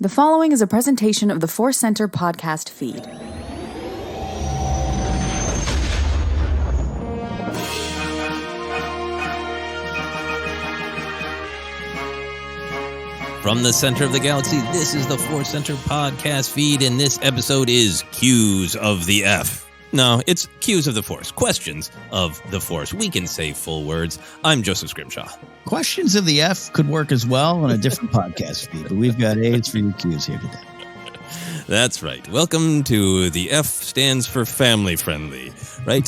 The following is a presentation of the ForceCenter podcast feed. From the center of the galaxy, this is the ForceCenter podcast feed, and this episode is Cues of the F. No, it's Cues of the Force, questions of the Force. We can say full words. I'm Joseph Scrimshaw. Questions of the F could work as well on a different podcast feed, but we've got A's for your Q's here today. That's right. Welcome to the F stands for family friendly, right?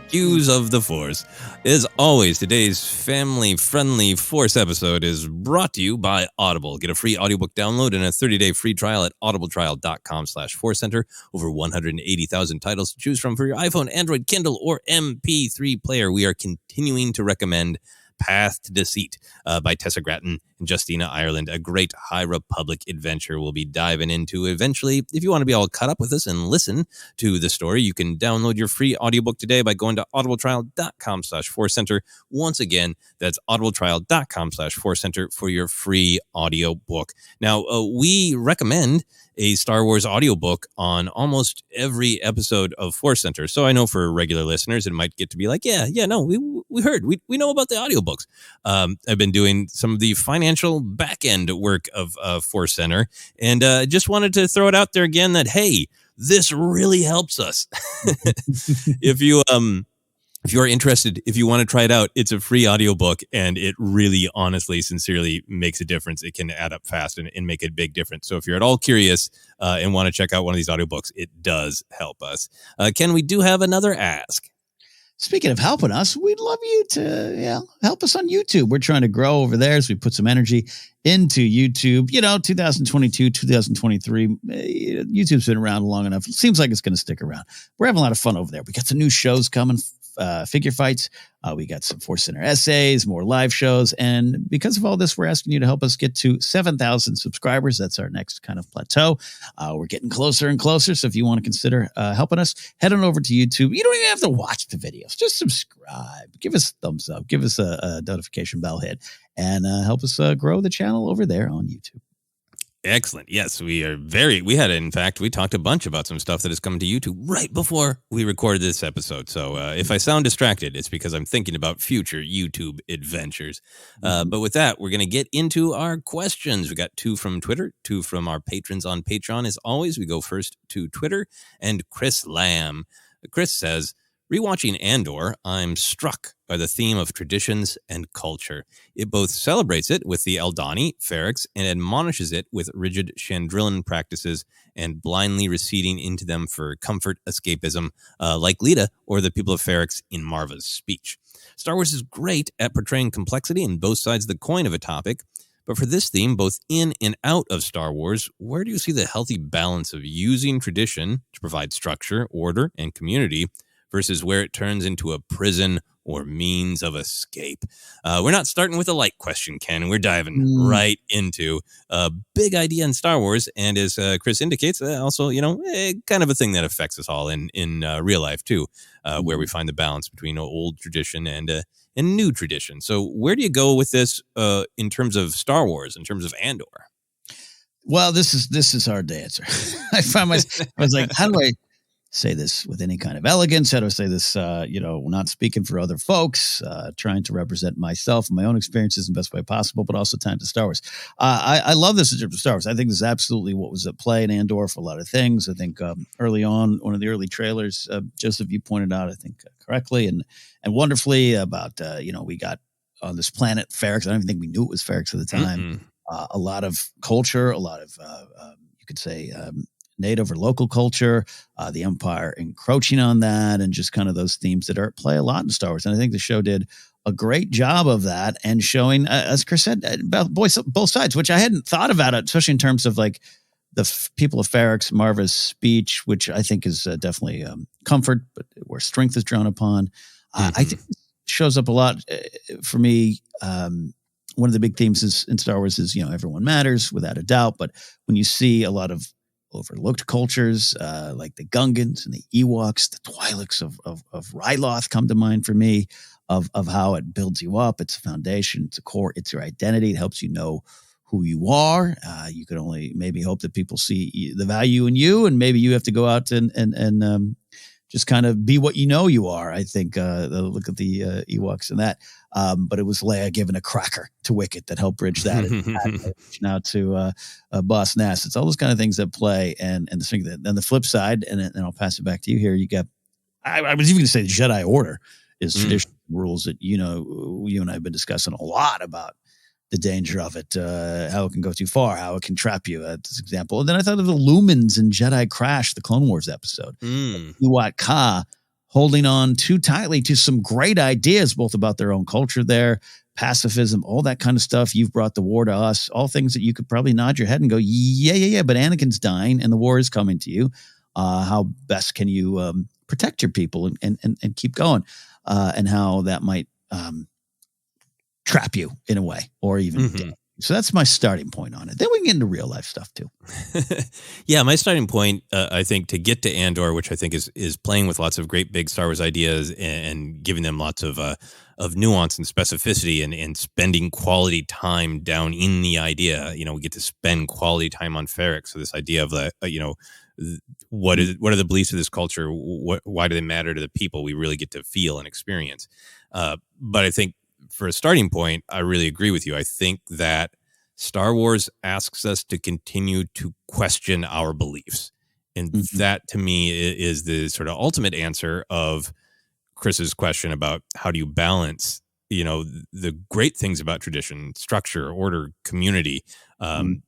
Cues of the Force. As always, today's family friendly Force episode is brought to you by Audible. Get a free audiobook download and a 30-day free trial at audibletrial.com/ForceCenter. Over 180,000 titles to choose from for your iPhone, Android, Kindle, or MP3 player. We are continuing to recommend Path to Deceit by Tessa Gratton and Justina Ireland, a great High Republic adventure we'll be diving into eventually. If you want to be all caught up with us and listen to the story, you can download your free audiobook today by going to audibletrial.com/ForceCenter. Once again, that's audibletrial.com/ForceCenter for your free audiobook. Now, we recommend a Star Wars audiobook on almost every episode of ForceCenter. So I know for regular listeners, it might get to be like, we heard, we know about the audiobooks. I've been doing some of the financial back end work of ForceCenter, and just wanted to throw it out there again that, hey, this really helps us. If you're interested, if you want to try it out, it's a free audiobook, and it really, honestly, sincerely makes a difference. It can add up fast and make a big difference. So if you're at all curious and want to check out one of these audiobooks, it does help us. Ken, we do have another ask. Speaking of helping us, we'd love you to help us on YouTube. We're trying to grow over there, so we put some energy into YouTube. 2022, 2023, YouTube's been around long enough. It seems like it's going to stick around. We're having a lot of fun over there. We got some new shows coming. Figure fights. We got some ForceCenter essays, more live shows. And because of all this, we're asking you to help us get to 7,000 subscribers. That's our next kind of plateau. We're getting closer and closer. So if you want to consider helping us, head on over to YouTube. You don't even have to watch the videos. Just subscribe. Give us a thumbs up. Give us a notification bell hit. And help us grow the channel over there on YouTube. Excellent. Yes, we talked a bunch about some stuff that is coming to YouTube right before we recorded this episode. So if I sound distracted, it's because I'm thinking about future YouTube adventures. But with that, we're going to get into our questions. We got 2 from Twitter, 2 from our patrons on Patreon. As always, we go first to Twitter and Chris Lamb. Chris says, rewatching Andor, I'm struck by the theme of traditions and culture. It both celebrates it with the Eldani, Ferrix, and admonishes it with rigid Chandrilan practices and blindly receding into them for comfort escapism, like Lita or the people of Ferrix in Marva's speech. Star Wars is great at portraying complexity in both sides of the coin of a topic, but for this theme, both in and out of Star Wars, where do you see the healthy balance of using tradition to provide structure, order, and community versus where it turns into a prison or means of escape? We're not starting with a light question, Ken. We're diving right into a big idea in Star Wars. And as Chris indicates, also, kind of a thing that affects us all in real life, too, where we find the balance between old tradition and new tradition. So where do you go with this in terms of Star Wars, in terms of Andor? Well, this is hard to answer. I was like, how do I say this with any kind of elegance? How do I say this, not speaking for other folks, trying to represent myself and my own experiences in the best way possible, but also time to Star Wars. I love this in terms of Star Wars. I think this is absolutely what was at play in Andor for a lot of things. I think early on, one of the early trailers, Joseph, you pointed out, I think correctly and wonderfully about, we got on this planet Ferrix. I don't even think we knew it was Ferrix at the time. A lot of culture, a lot of, you could say, native or local culture, the Empire encroaching on that, and just kind of those themes that are at play a lot in Star Wars. And I think the show did a great job of that and showing, as Chris said, about both sides, which I hadn't thought about it, especially in terms of like the people of Ferrix, Marva's speech, which I think is definitely comfort, but where strength is drawn upon. I think it shows up a lot for me. One of the big themes in Star Wars is, everyone matters without a doubt. But when you see a lot of overlooked cultures like the Gungans and the Ewoks, the Twi'leks of Ryloth come to mind for me, of how it builds you up. It's a foundation, it's a core, it's your identity. It helps you know who you are. You can only maybe hope that people see the value in you, and maybe you have to go out and just kind of be what you are. I think look at the Ewoks and that. But it was Leia giving a cracker to Wicket that helped bridge that. Now to Boss Nass. It's all those kind of things that play. And the thing that, then the flip side, and I'll pass it back to you here. You got, I was even going to say the Jedi Order is traditional rules that, you and I have been discussing a lot about the danger of it, how it can go too far, how it can trap you. This example. And then I thought of the Lumens in Jedi Crash, the Clone Wars episode. Ewok Ka holding on too tightly to some great ideas, both about their own culture there, pacifism, all that kind of stuff. You've brought the war to us, all things that you could probably nod your head and go, yeah. But Anakin's dying and the war is coming to you. How best can you protect your people and keep going? And how that might trap you in a way, or even so that's my starting point on it. Then we can get into real life stuff too. Yeah, my starting point, I think, to get to Andor, which I think is playing with lots of great big Star Wars ideas and giving them lots of nuance and specificity and spending quality time down in the idea. We get to spend quality time on Ferric. So this idea of what are the beliefs of this culture? Why do they matter to the people? We really get to feel and experience. But I think, for a starting point, I really agree with you. I think that Star Wars asks us to continue to question our beliefs. And that, to me, is the sort of ultimate answer of Chris's question about how do you balance, the great things about tradition, structure, order, community, and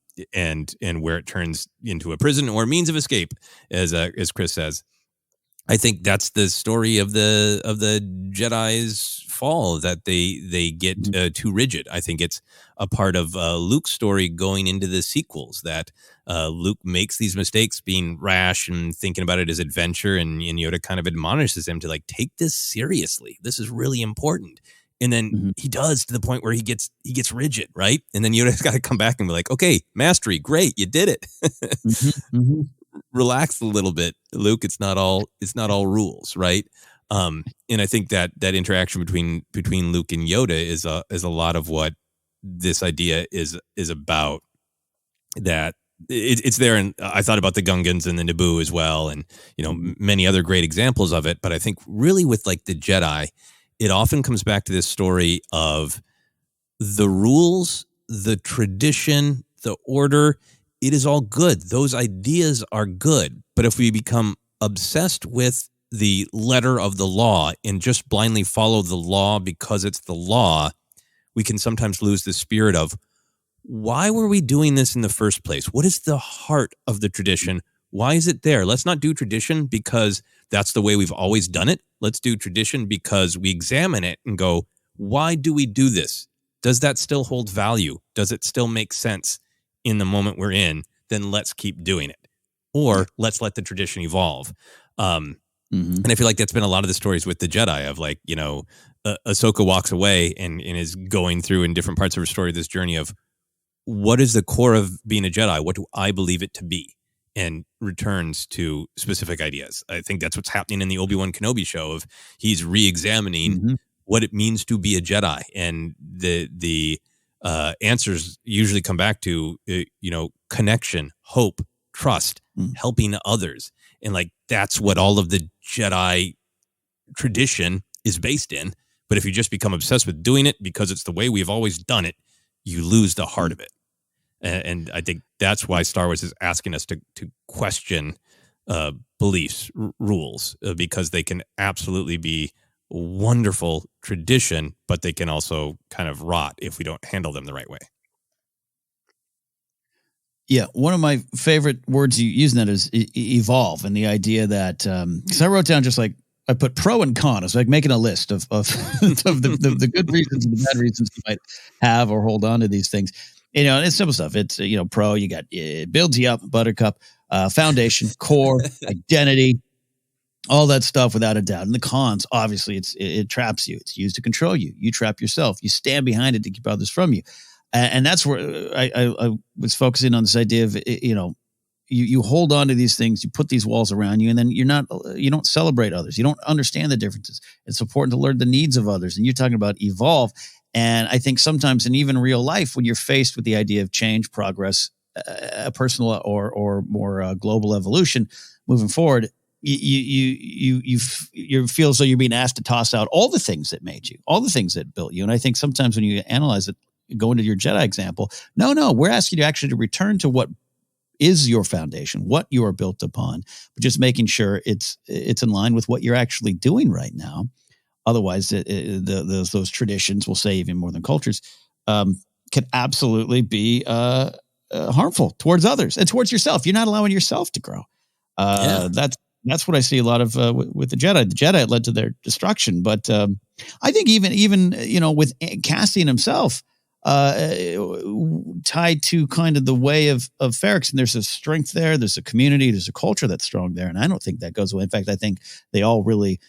where it turns into a prison or means of escape, as Chris says. I think that's the story of the Jedi's fall, that they get too rigid. I think it's a part of Luke's story going into the sequels, that Luke makes these mistakes, being rash and thinking about it as adventure, and Yoda kind of admonishes him to take this seriously. This is really important. And then he does, to the point where he gets rigid, right? And then Yoda's got to come back and be like, okay, mastery, great, you did it. Relax a little bit, Luke. It's not all rules, right? And I think that interaction between Luke and Yoda is a lot of what this idea is about. That it's there, and I thought about the Gungans and the Naboo as well, and many other great examples of it. But I think really with the Jedi, it often comes back to this story of the rules, the tradition, the order. It is all good. Those ideas are good. But if we become obsessed with the letter of the law and just blindly follow the law because it's the law, we can sometimes lose the spirit of, why were we doing this in the first place? What is the heart of the tradition? Why is it there? Let's not do tradition because that's the way we've always done it. Let's do tradition because we examine it and go, why do we do this? Does that still hold value? Does it still make sense in the moment we're in? Then let's keep doing it. Or let's let the tradition evolve. And I feel like that's been a lot of the stories with the Jedi of Ahsoka walks away and is going through in different parts of her story this journey of, what is the core of being a Jedi? What do I believe it to be? And returns to specific ideas. I think that's what's happening in the Obi-Wan Kenobi show, of he's re-examining what it means to be a Jedi. And the answers usually come back to, connection, hope, trust, helping others. And that's what all of the Jedi tradition is based in. But if you just become obsessed with doing it because it's the way we've always done it, you lose the heart of it. And I think that's why Star Wars is asking us to question beliefs, rules, because they can absolutely be wonderful tradition, but they can also kind of rot if we don't handle them the right way. Yeah, one of my favorite words you use in that is evolve, and the idea that, because I wrote down I put pro and con. It's like making a list of the good reasons and the bad reasons you might have or hold on to these things. And it's simple stuff. It's, pro, you got, it builds you up, buttercup, foundation, core, identity, all that stuff without a doubt. And the cons, obviously, it traps you. It's used to control you. You trap yourself. You stand behind it to keep others from you. And that's where I was focusing on this idea of, you hold on to these things, you put these walls around you, and then you don't celebrate others. You don't understand the differences. It's important to learn the needs of others. And you're talking about evolve. And I think sometimes in even real life, when you're faced with the idea of change, progress, a personal or more global evolution moving forward, you feel as though you're being asked to toss out all the things that made you, all the things that built you. And I think sometimes when you analyze it, go into your Jedi example, no, we're asking you actually to return to what is your foundation, what you are built upon, but just making sure it's in line with what you're actually doing right now. Otherwise, those traditions, we'll say even more than cultures, can absolutely be harmful towards others and towards yourself. You're not allowing yourself to grow. That's what I see a lot of with the Jedi. The Jedi led to their destruction, but I think even with Cassian himself, tied to kind of the way of Ferrix, and there's a strength there. There's a community. There's a culture that's strong there, and I don't think that goes away. In fact, I think they all really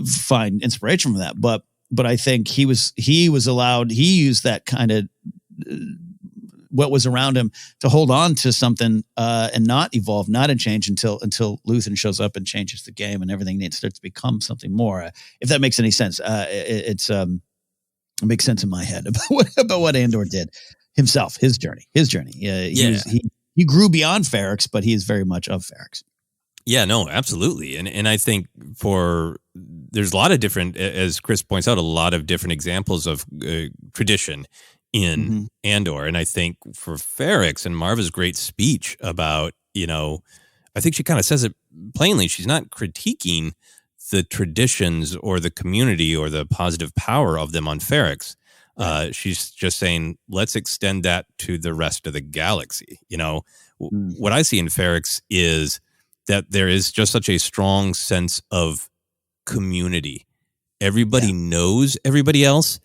find inspiration from that. But I think he was allowed. He used that kind of what was around him to hold on to something and not evolve, not a change until Luthen shows up and changes the game and everything starts to become something more. If that makes any sense, it makes sense in my head about what Andor did himself, his journey. He grew beyond Ferrix, but he is very much of Ferrix. Yeah, no, absolutely. And I think there's a lot of different, as Chris points out, a lot of different examples of tradition in Andor. And I think for Ferrix and Marva's great speech about, I think she kind of says it plainly. She's not critiquing the traditions or the community or the positive power of them on Ferrix. She's just saying, let's extend that to the rest of the galaxy. What I see in Ferrix is that there is just such a strong sense of community. Everybody knows everybody else.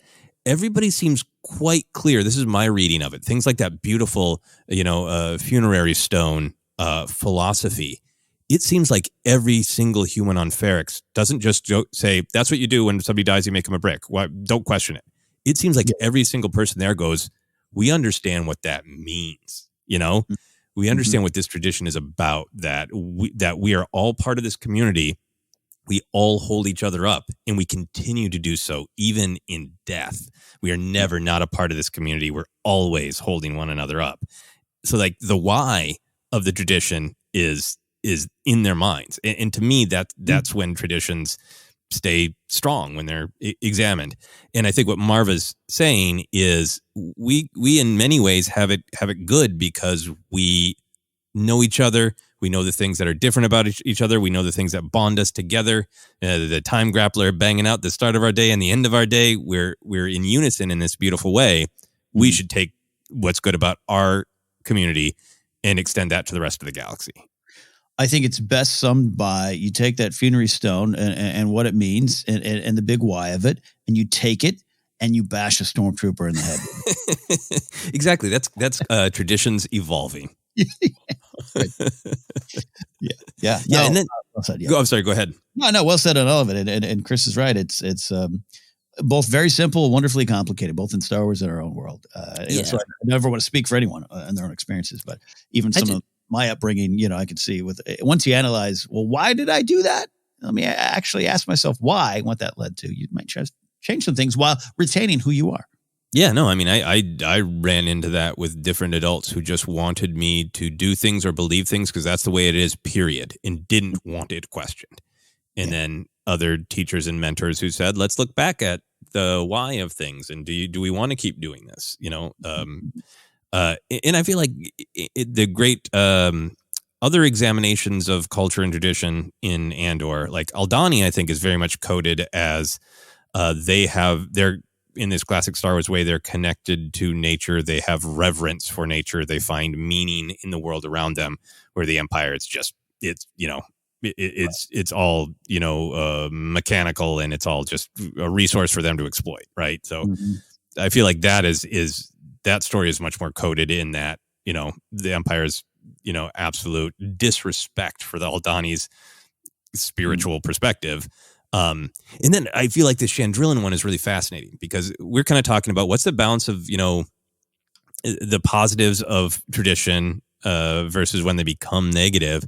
Everybody seems quite clear. This is my reading of it. Things like that beautiful, funerary stone philosophy. It seems like every single human on Ferrix doesn't just say, that's what you do when somebody dies, you make them a brick. Don't question it. It seems like every single person there goes, we understand what that means. We understand what this tradition is about, that we are all part of this community. We all hold each other up, and we continue to do so even in death. We are never not a part of this community. We're always holding one another up. So like the why of the tradition is in their minds. And to me, that's when traditions stay strong, when they're examined. And I think what Marva's saying is we in many ways have it good because we know each other. We know the things that are different about each other. We know the things that bond us together. The time grappler banging out the start of our day and the end of our day. We're in unison in this beautiful way. We should take what's good about our community and extend that to the rest of the galaxy. I think it's best summed by you take that funerary stone and what it means and the big why of it, and you take it and you bash a stormtrooper in the head. Exactly. That's traditions evolving. Yeah. No, and then well said, I'm sorry. Go ahead. No. Well said on all of it. And Chris is right. It's both very simple, wonderfully complicated, both in Star Wars and our own world. So I never want to speak for anyone and their own experiences, but even some of my upbringing, I could see once you analyze, well, why did I do that? Let me actually ask myself why and what that led to. You might change some things while retaining who you are. Yeah, no, I mean, I ran into that with different adults who just wanted me to do things or believe things because that's the way it is, period, and didn't want it questioned. And then other teachers and mentors who said, let's look back at the why of things. And do we want to keep doing this? And I feel like the great other examinations of culture and tradition in Andor, like Aldhani, I think is very much coded as they're in this classic Star Wars way, they're connected to nature. They have reverence for nature. They find meaning in the world around them, where the Empire, it's all, mechanical, and it's all just a resource for them to exploit. Right. So I feel like that is that story is much more coded in that, the Empire's, absolute disrespect for the Aldhani's spiritual perspective. And then I feel like the Chandrilan one is really fascinating because we're kind of talking about what's the balance of, the positives of tradition versus when they become negative.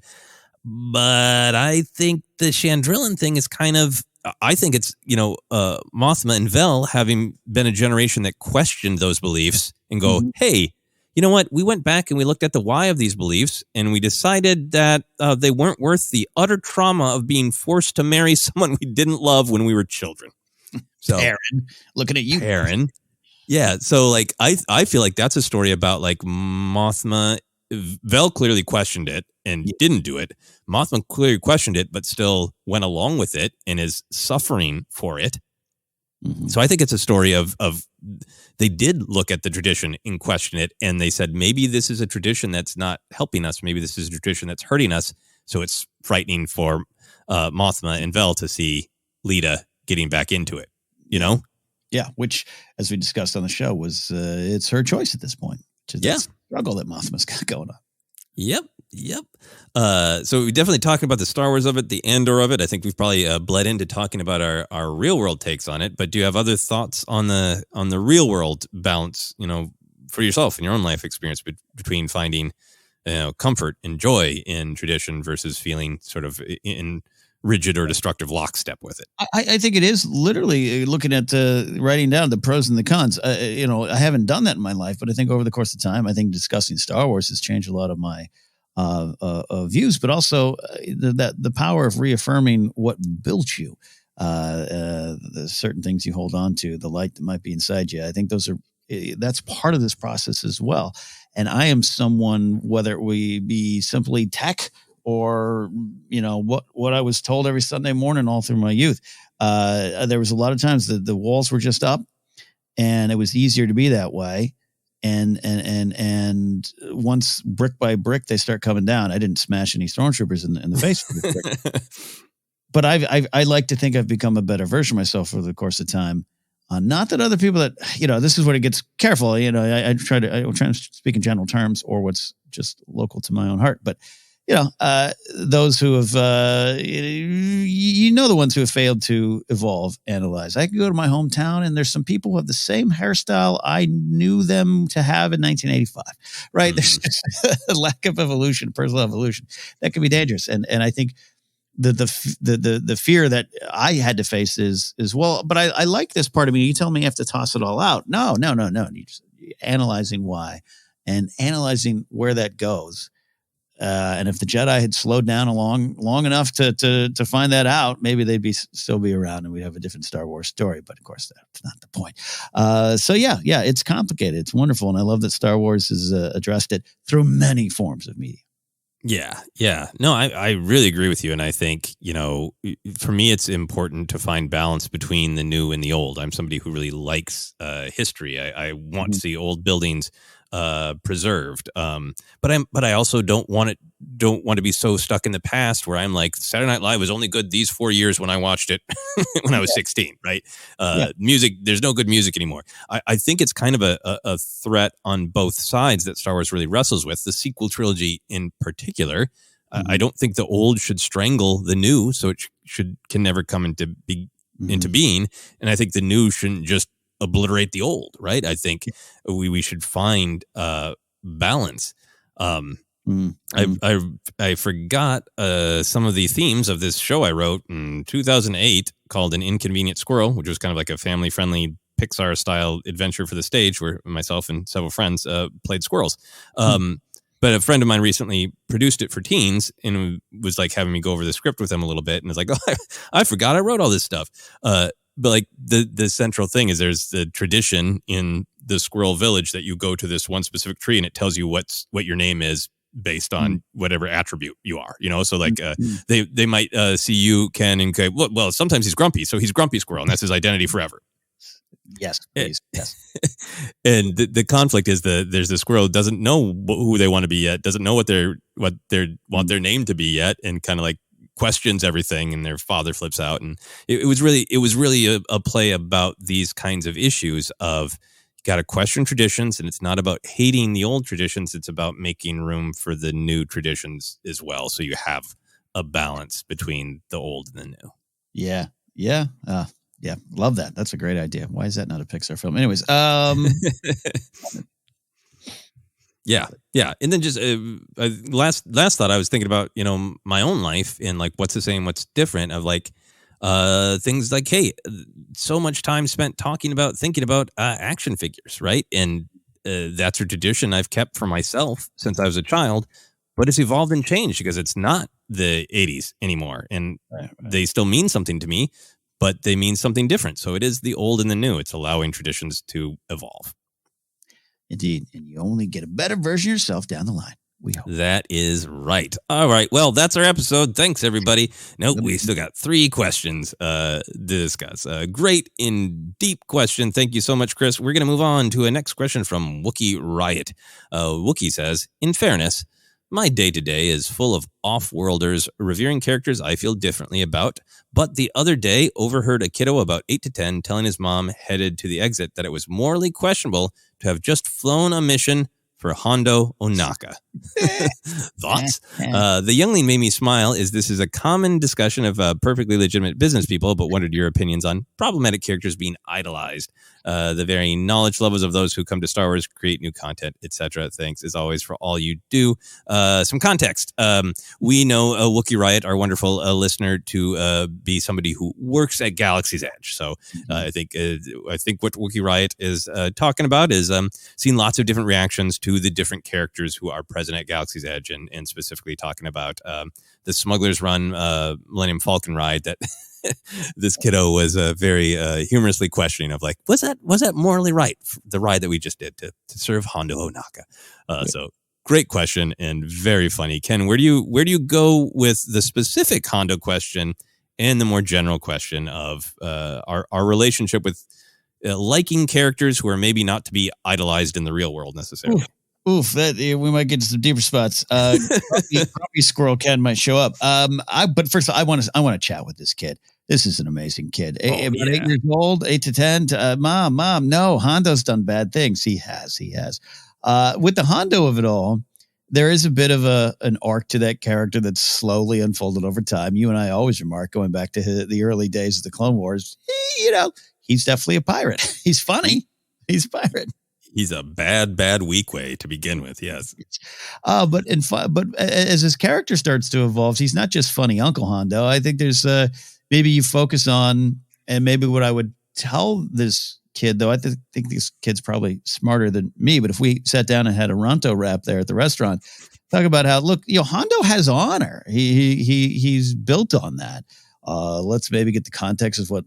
But I think the Chandrilan thing is kind of I think it's, Mothma and Vel having been a generation that questioned those beliefs and go, hey, you know what? We went back and we looked at the why of these beliefs, and we decided that they weren't worth the utter trauma of being forced to marry someone we didn't love when we were children. So, Aaron, looking at you, Aaron. Yeah. So, like, I feel like that's a story about like Mothma. Vel clearly questioned it and didn't do it. Mothma clearly questioned it, but still went along with it and is suffering for it. So I think it's a story of they did look at the tradition and question it, and they said, maybe this is a tradition that's not helping us. Maybe this is a tradition that's hurting us. So it's frightening for Mothma and Vel to see Lita getting back into it, Yeah, which, as we discussed on the show, was it's her choice at this point. That struggle that Mothma's got going on. Yep. So we definitely talking about the Star Wars of it, the Andor of it. I think we've probably bled into talking about our real world takes on it. But do you have other thoughts on the real world balance, for yourself in your own life experience between finding, comfort and joy in tradition versus feeling sort of in rigid or destructive lockstep with it? I think it is literally looking at writing down the pros and the cons. I haven't done that in my life, but I think over the course of time, I think discussing Star Wars has changed a lot of my views, but also the power of reaffirming what built you, the certain things you hold on to, the light that might be inside you. I think that's part of this process as well. And I am someone, whether we be simply tech or, what I was told every Sunday morning all through my youth. There was a lot of times that the walls were just up and it was easier to be that way. And once brick by brick, they start coming down. I didn't smash any stormtroopers in the face with the brick. But I like to think I've become a better version of myself over the course of time. Not that other people that, this is where it gets careful. I try to speak in general terms or what's just local to my own heart. But those who have, the ones who have failed to evolve, analyze. I could go to my hometown and there's some people who have the same hairstyle I knew them to have in 1985, right? There's just a lack of evolution, personal evolution that can be dangerous. And I think the fear that I had to face is well, but I like this part of me. You tell me I have to toss it all out. No. You're just analyzing why and analyzing where that goes. And if the Jedi had slowed down long enough to find that out, maybe they'd still be around and we'd have a different Star Wars story. But of course, that's not the point. So it's complicated. It's wonderful. And I love that Star Wars has addressed it through many forms of media. Yeah. No, I really agree with you. And I think, for me, it's important to find balance between the new and the old. I'm somebody who really likes history. I want to see old buildings preserved. But I also don't want to be so stuck in the past where I'm like, Saturday Night Live was only good these 4 years when I watched it when I was 16, right? Music, there's no good music anymore. I think it's kind of a threat on both sides that Star Wars really wrestles with, the sequel trilogy in particular. I don't think the old should strangle the new, so it can never come into being. And I think the new shouldn't just obliterate the old, right? I think we should find balance. I forgot some of the themes of this show I wrote in 2008 called An Inconvenient Squirrel, which was kind of like a family-friendly Pixar-style adventure for the stage where myself and several friends played squirrels. But a friend of mine recently produced it for teens and was like having me go over the script with them a little bit. And was like, oh, I forgot I wrote all this stuff. But like the central thing is there's the tradition in the squirrel village that you go to this one specific tree and it tells you what your name is based on whatever attribute you are, So like they might see you, Ken, and go, well, sometimes he's grumpy, so he's Grumpy Squirrel, and that's his identity forever. Yes, please. Yes. And the conflict is there's the squirrel doesn't know who they want to be yet, doesn't know what they want their name to be yet, and kind of like questions everything, and their father flips out. And it was really a play about these kinds of issues of you got to question traditions, and it's not about hating the old traditions, it's about making room for the new traditions as well, so you have a balance between the old and the new. Yeah love that. That's a great idea. Why is that not a Pixar film? Anyways, Yeah. And then just last thought, I was thinking about, my own life and like what's the same, what's different of like, things like, hey, so much time spent thinking about action figures, right? And that's a tradition I've kept for myself since I was a child, but it's evolved and changed because it's not the 80s anymore. And they still mean something to me, but they mean something different. So it is the old and the new. It's allowing traditions to evolve. Indeed. And you only get a better version of yourself down the line. We hope. That is right. All right. Well, that's our episode. Thanks, everybody. Nope, we still got 3 questions to discuss. Great in deep question. Thank you so much, Chris. We're going to move on to a next question from Wookie Riot. Wookie says, in fairness, my day-to-day is full of off-worlders revering characters I feel differently about, but the other day overheard a kiddo about 8 to 10 telling his mom headed to the exit that it was morally questionable to have just flown a mission for Hondo Ohnaka. Thoughts? The youngling made me smile as this is a common discussion of perfectly legitimate business people, but wondered your opinions on problematic characters being idolized. The varying knowledge levels of those who come to Star Wars, create new content, etc. Thanks, as always, for all you do. Some context. We know Wookie Riot, our wonderful listener, to be somebody who works at Galaxy's Edge. So I think what Wookie Riot is talking about is seeing lots of different reactions to the different characters who are present at Galaxy's Edge, and specifically talking about the Smuggler's Run Millennium Falcon ride that this kiddo was very humorously questioning of, like, was that morally right, the ride that we just did to serve Hondo Ohnaka? So great question and very funny. Ken, where do you go with the specific Hondo question and the more general question of our relationship with liking characters who are maybe not to be idolized in the real world necessarily? Oof, that we might get to some deeper spots. Grumpy Squirrel Ken might show up. But first, I want to chat with this kid. This is an amazing kid. About 8 years old, 8 to 10. Mom, no, Hondo's done bad things. He has. With the Hondo of it all, there is a bit of an arc to that character that's slowly unfolded over time. You and I always remark, going back to the early days of the Clone Wars, he's definitely a pirate. He's funny. He's a pirate. He's a bad weak way to begin with. Yes. But as his character starts to evolve, he's not just funny Uncle Hondo. I think there's maybe you focus on, and maybe what I would tell this kid, though, I think this kid's probably smarter than me, but if we sat down and had a Ronto rap there at the restaurant, talk about how, look, Hondo has honor. He's built on that. Let's maybe get the context of what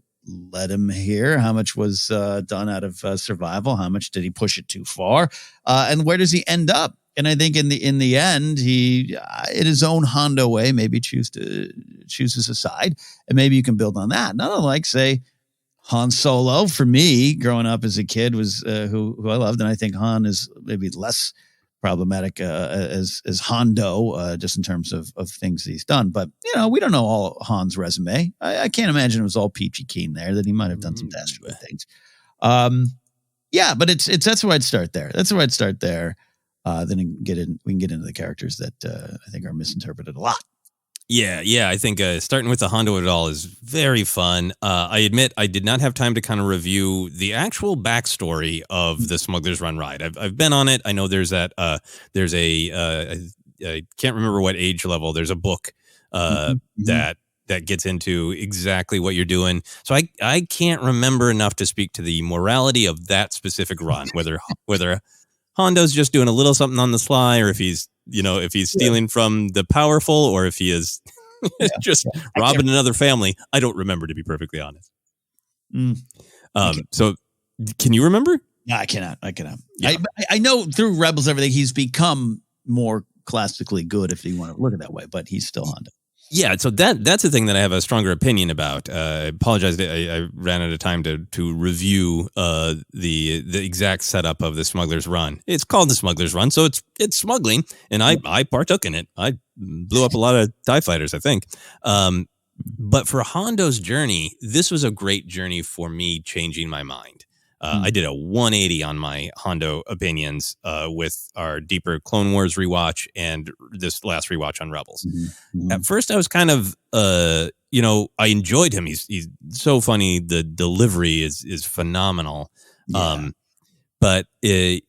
led him here. How much was done out of survival? How much did he push it too far? And where does he end up? And I think in the end, he, in his own Hondo way, maybe chooses a side, and maybe you can build on that. Not unlike, say, Han Solo. For me, growing up as a kid, was who I loved, and I think Han is maybe less problematic as Hondo, just in terms of things that he's done. But we don't know all Han's resume. I can't imagine it was all peachy keen there. That he might have done some dastardly things. But it's that's where I'd start there. Then we can get into the characters that I think are misinterpreted a lot. Yeah. I think starting with the Hondo of it all is very fun. I admit I did not have time to kind of review the actual backstory of the Smuggler's Run ride. I've been on it. I know there's that. There's I can't remember what age level. There's a book that gets into exactly what you're doing. So I can't remember enough to speak to the morality of that specific run. Whether Hondo's just doing a little something on the sly, or if he's stealing from the powerful, or if he is just robbing another family. I don't remember, to be perfectly honest. So can you remember? No, I cannot. Yeah. I know through Rebels, everything, he's become more classically good, if you want to look at it that way, but he's still Hondo. Yeah, so that's the thing that I have a stronger opinion about. I apologize, I ran out of time to review the exact setup of the Smuggler's Run. It's called the Smuggler's Run, so it's smuggling, and I partook in it. I blew up a lot of TIE fighters, I think. But for Hondo's journey, this was a great journey for me, changing my mind. I did a 180 on my Hondo opinions with our deeper Clone Wars rewatch and this last rewatch on Rebels. At first, I was kind of, I enjoyed him. He's so funny. The delivery is phenomenal. Yeah. But the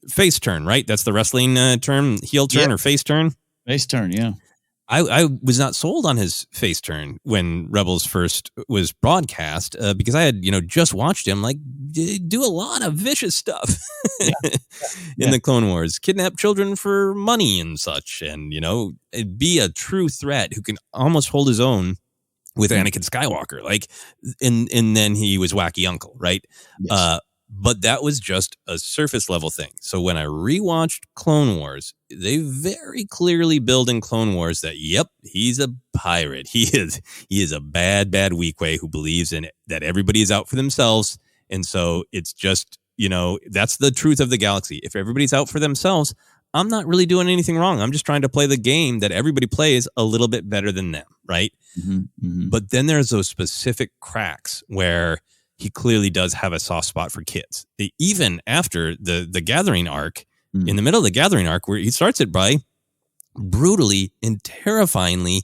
face turn, right? That's the wrestling term, heel turn or face turn. Face turn, yeah. I was not sold on his face turn when Rebels first was broadcast because I had, just watched him do a lot of vicious stuff in the Clone Wars, kidnap children for money and such, and, be a true threat who can almost hold his own with Anakin Skywalker. And then he was wacky uncle, right? Yes. But that was just a surface level thing. So when I rewatched Clone Wars, they very clearly build in Clone Wars that, yep, he's a pirate. He is a bad weak way who believes in it, that everybody is out for themselves. And so it's just, that's the truth of the galaxy. If everybody's out for themselves, I'm not really doing anything wrong. I'm just trying to play the game that everybody plays a little bit better than them, right? But then there's those specific cracks where he clearly does have a soft spot for kids. Even after the Gathering arc, in the middle of the Gathering arc, where he starts it by brutally and terrifyingly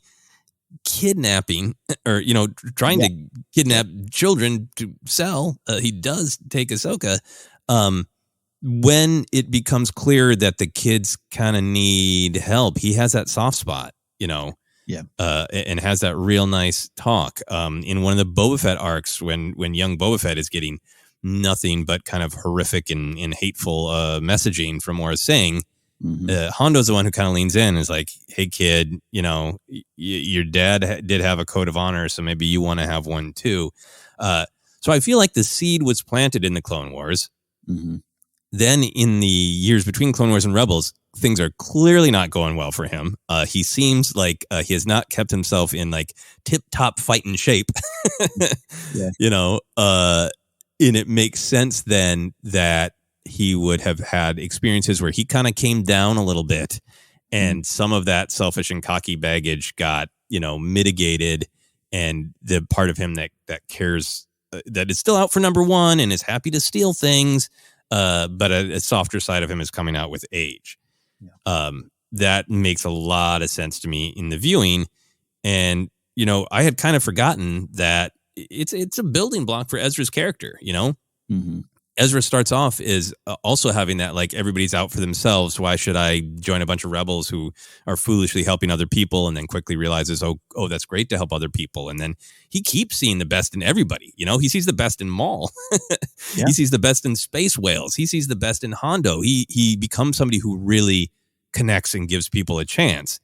kidnapping or, trying to kidnap children to sell. He does take Ahsoka. When it becomes clear that the kids kind of need help, he has that soft spot, and has that real nice talk. In one of the Boba Fett arcs, when young Boba Fett is getting nothing but kind of horrific and hateful messaging from Aurra Sing, Hondo's the one who kind of leans in and is like, hey, kid, your dad did have a code of honor, so maybe you want to have one too. So I feel like the seed was planted in the Clone Wars. Then in the years between Clone Wars and Rebels, things are clearly not going well for him. He seems like he has not kept himself in tip-top fighting shape. And it makes sense then that he would have had experiences where he kind of came down a little bit, and some of that selfish and cocky baggage got, mitigated, and the part of him that cares, that is still out for number one and is happy to steal things, but a softer side of him is coming out with age. That makes a lot of sense to me in the viewing. And, I had kind of forgotten that it's a building block for Ezra's character, Ezra starts off is also having that, everybody's out for themselves. Why should I join a bunch of rebels who are foolishly helping other people? And then quickly realizes, oh, that's great to help other people. And then he keeps seeing the best in everybody. He sees the best in Maul. He sees the best in Space Whales. He sees the best in Hondo. He becomes somebody who really connects and gives people a chance.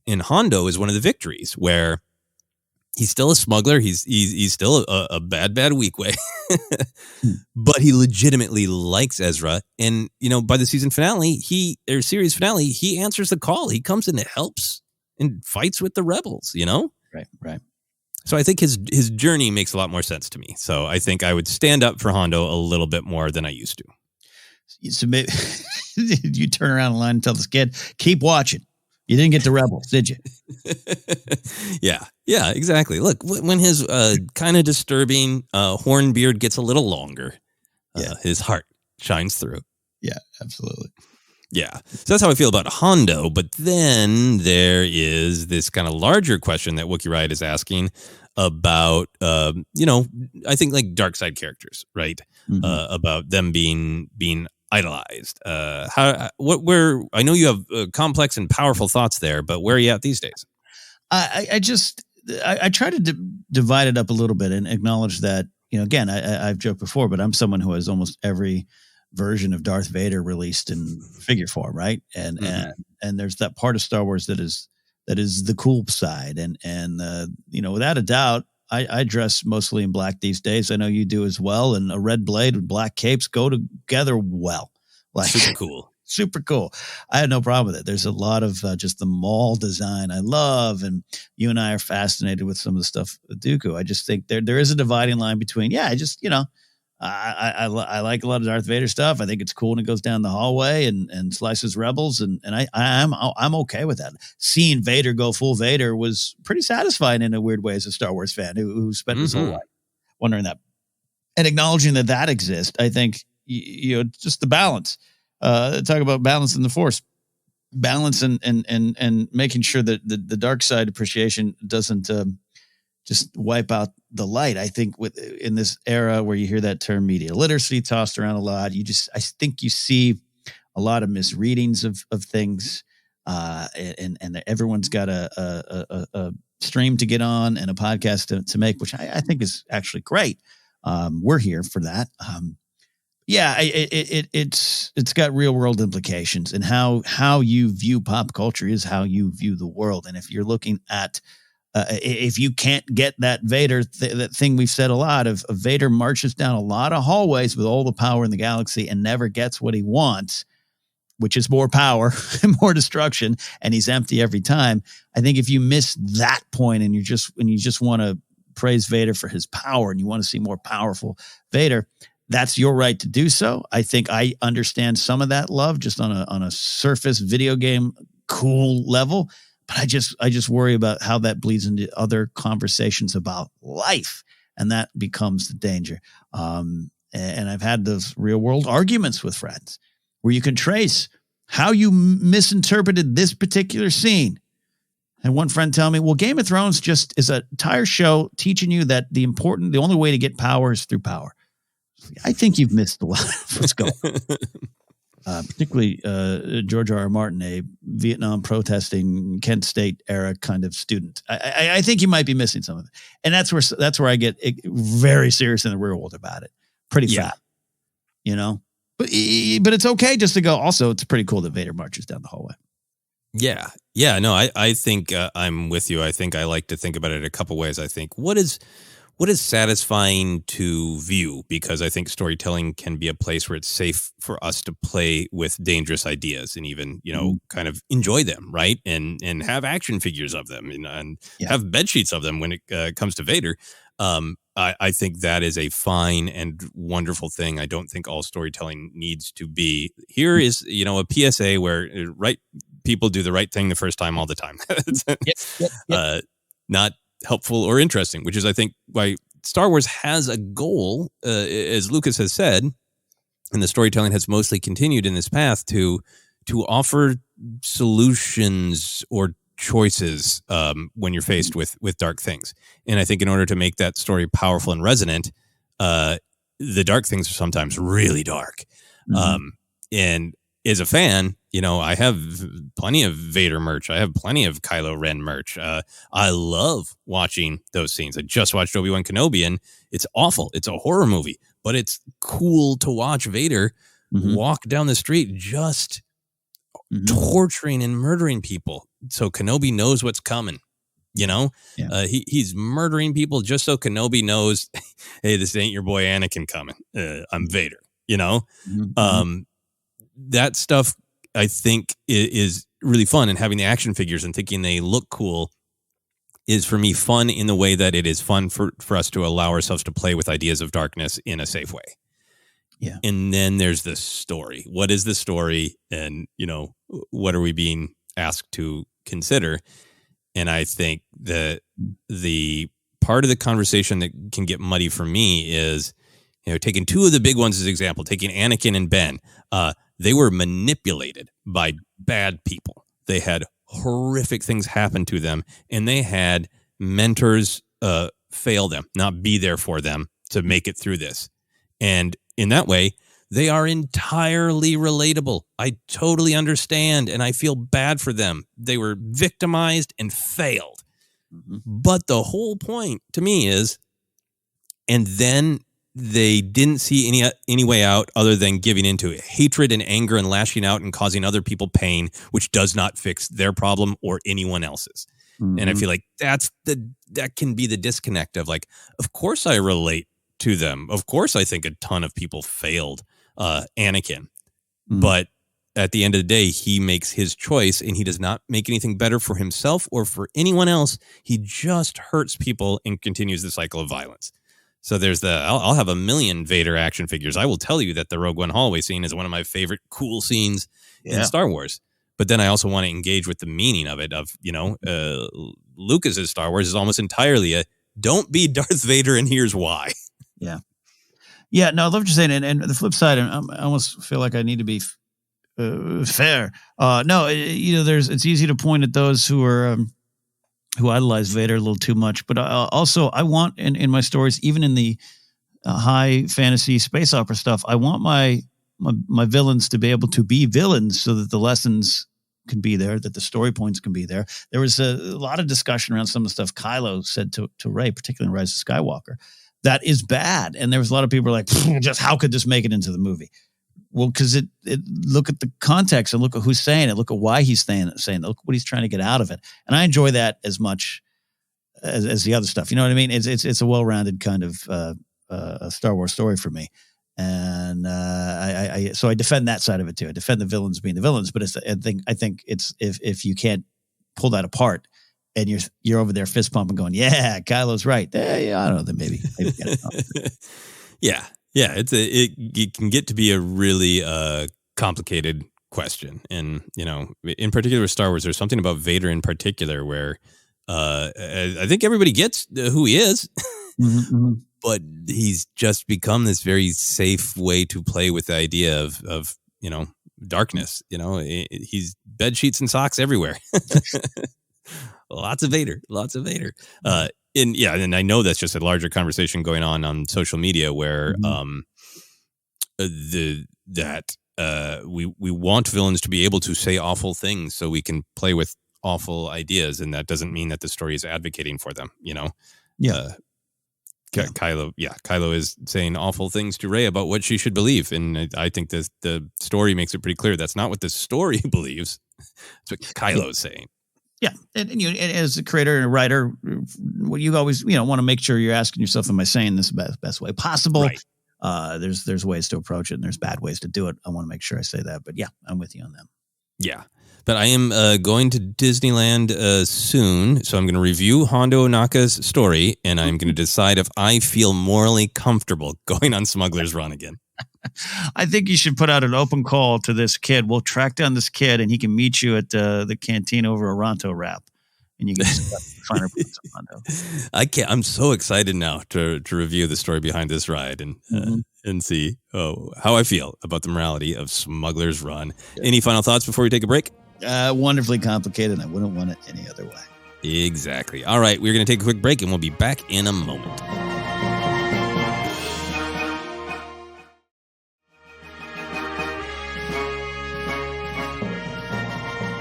And Hondo is one of the victories where he's still a smuggler. He's still a bad weak way, but he legitimately likes Ezra. And by the season finale, series finale, he answers the call. He comes in and helps and fights with the rebels. Right. So I think his journey makes a lot more sense to me. So I think I would stand up for Hondo a little bit more than I used to. So maybe you turn around the line and tell this kid, keep watching. You didn't get the Rebels, did you? Yeah, exactly. Look, when his kind of disturbing horn beard gets a little longer, his heart shines through. Yeah, absolutely. Yeah. So that's how I feel about Hondo. But then there is this kind of larger question that Wookiee Riot is asking about, I think dark side characters, right? About them being idolized. I know you have complex and powerful thoughts there, but where are you at these days? I try to divide it up a little bit and acknowledge that, again, I've joked before, but I'm someone who has almost every version of Darth Vader released in figure form, right? And there's that part of Star Wars that is the cool side, and without a doubt, I dress mostly in black these days. I know you do as well. And a red blade with black capes go together well. Super cool. Super cool. I had no problem with it. There's a lot of just the Maul design I love. And you and I are fascinated with some of the stuff with Dooku. I just think there is a dividing line between, I like a lot of Darth Vader stuff. I think it's cool when it goes down the hallway and slices rebels, and I'm okay with that. Seeing Vader go full Vader was pretty satisfying in a weird way as a Star Wars fan who spent his whole life wondering that, and acknowledging that exists. I think just the balance. Talk about balance in the Force, balance and making sure that the dark side appreciation doesn't just wipe out the light. I think in this era where you hear that term media literacy tossed around a lot, I think you see a lot of misreadings of things. and everyone's got a stream to get on and a podcast to make, which I think is actually great. We're here for that. It's got real world implications, and how you view pop culture is how you view the world. And if you're looking at if you can't get that Vader, that thing we've said a lot of Vader marches down a lot of hallways with all the power in the galaxy and never gets what he wants, which is more power and more destruction, and he's empty every time. I think if you miss that point and you just want to praise Vader for his power and you want to see more powerful Vader, that's your right to do so. I think I understand some of that love just on a surface video game cool level. But I just worry about how that bleeds into other conversations about life, and that becomes the danger. And I've had those real world arguments with friends where you can trace how you misinterpreted this particular scene. And one friend tell me, well, Game of Thrones just is an entire show teaching you that the only way to get power is through power. I think you've missed a lot. Let's go. Particularly George R.R. Martin, a Vietnam protesting Kent State era kind of student. I think you might be missing some of it, and that's where I get very serious in the real world about it. Pretty fat, But it's okay just to go. Also, it's pretty cool that Vader marches down the hallway. Yeah. No, I think I'm with you. I think I like to think about it a couple ways. I think what is satisfying to view, because I think storytelling can be a place where it's safe for us to play with dangerous ideas and even, kind of enjoy them, right? And have action figures of them and have bed sheets of them when it comes to Vader. I think that is a fine and wonderful thing. I don't think all storytelling needs to be. Here is, a PSA where people do the right thing the first time all the time. Yep. Not helpful or interesting, which is, I think, why Star Wars has a goal, as Lucas has said, and the storytelling has mostly continued in this path to offer solutions or choices when you're faced with dark things. And I think in order to make that story powerful and resonant, the dark things are sometimes really dark. Mm-hmm. And as a fan, I have plenty of Vader merch. I have plenty of Kylo Ren merch. I love watching those scenes. I just watched Obi-Wan Kenobi, and it's awful. It's a horror movie, but it's cool to watch Vader walk down the street just torturing and murdering people. So Kenobi knows what's coming. He's murdering people just so Kenobi knows, hey, this ain't your boy Anakin coming. I'm Vader. That stuff I think is really fun, and having the action figures and thinking they look cool is for me fun in the way that it is fun for us to allow ourselves to play with ideas of darkness in a safe way. Yeah. And then there's the story. What is the story? And, what are we being asked to consider? And I think that the part of the conversation that can get muddy for me is, taking two of the big ones as example, taking Anakin and Ben. They were manipulated by bad people. They had horrific things happen to them, and they had mentors fail them, not be there for them to make it through this. And in that way, they are entirely relatable. I totally understand, and I feel bad for them. They were victimized and failed. Mm-hmm. But the whole point to me is, and then they didn't see any way out other than giving into hatred and anger and lashing out and causing other people pain, which does not fix their problem or anyone else's. Mm-hmm. And I feel like that can be the disconnect of like, of course I relate to them. Of course I think a ton of people failed Anakin. Mm-hmm. But at the end of the day, he makes his choice, and he does not make anything better for himself or for anyone else. He just hurts people and continues the cycle of violence. So there's I'll have a million Vader action figures. I will tell you that the Rogue One hallway scene is one of my favorite cool scenes in Star Wars. But then I also want to engage with the meaning of it. Lucas's Star Wars is almost entirely don't be Darth Vader, and here's why. Yeah. Yeah, no, I love what you're saying. And the flip side, I almost feel like I need to be fair. It's easy to point at those who are who idolize Vader a little too much. But also, I want in my stories, even in the high fantasy space opera stuff, I want my villains to be able to be villains, so that the lessons can be there, that the story points can be there. There was a lot of discussion around some of the stuff Kylo said to Rey, particularly in Rise of Skywalker, that is bad. And there was a lot of people like, just how could this make it into the movie? Well, because it look at the context and look at who's saying it, look at why he's saying it, look what he's trying to get out of it. And I enjoy that as much as the other stuff. You know what I mean? It's a well-rounded kind of a Star Wars story for me. And so I defend that side of it too. I defend the villains being the villains, but I think it's if you can't pull that apart and you're over there fist pumping going, yeah, Kylo's right. Yeah, I don't know, then maybe get it. Yeah. It can get to be a really complicated question. And, in particular Star Wars, there's something about Vader in particular where I think everybody gets who he is. Mm-hmm. But he's just become this very safe way to play with the idea of darkness. He's bed sheets and socks everywhere. Lots of Vader. And I know that's just a larger conversation going on social media where we want villains to be able to say awful things so we can play with awful ideas, and that doesn't mean that the story is advocating for them. Kylo is saying awful things to Rey about what she should believe, and I think the story makes it pretty clear that's not what the story believes. It's what Kylo's saying. Yeah, and you, as a creator and a writer, you always want to make sure you're asking yourself, "Am I saying this the best way possible?" Right. There's ways to approach it, and there's bad ways to do it. I want to make sure I say that, but yeah, I'm with you on that. Yeah. But I am going to Disneyland soon, so I'm going to review Hondo Ohnaka's story, and I'm going to decide if I feel morally comfortable going on Smuggler's Run again. I think you should put out an open call to this kid. We'll track down this kid, and he can meet you at the canteen over a Ronto wrap, and you can find her Hondo. I'm so excited now to review the story behind this ride and see how I feel about the morality of Smuggler's Run. Yeah. Any final thoughts before we take a break? Wonderfully complicated. I wouldn't want it any other way. Exactly. All right, we're going to take a quick break, and we'll be back in a moment.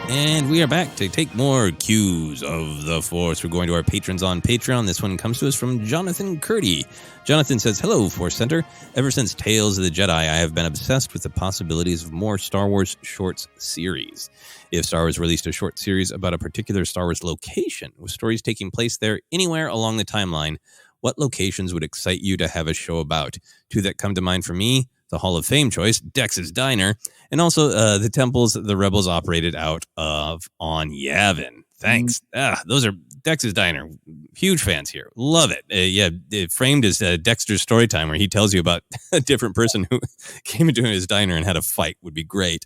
And we are back to take more cues of the Force. We're going to our patrons on Patreon. This one comes to us from Jonathan Curdy. Jonathan says, hello, ForceCenter. Ever since Tales of the Jedi, I have been obsessed with the possibilities of more Star Wars shorts series. If Star Wars released a short series about a particular Star Wars location, with stories taking place there anywhere along the timeline, what locations would excite you to have a show about? Two that come to mind for me: the Hall of Fame choice, Dex's Diner, and also the temples the Rebels operated out of on Yavin. Thanks. Those are Dex's Diner. Huge fans here. Love it. It framed as Dexter's story time, where he tells you about a different person who came into his diner and had a fight. Would be great.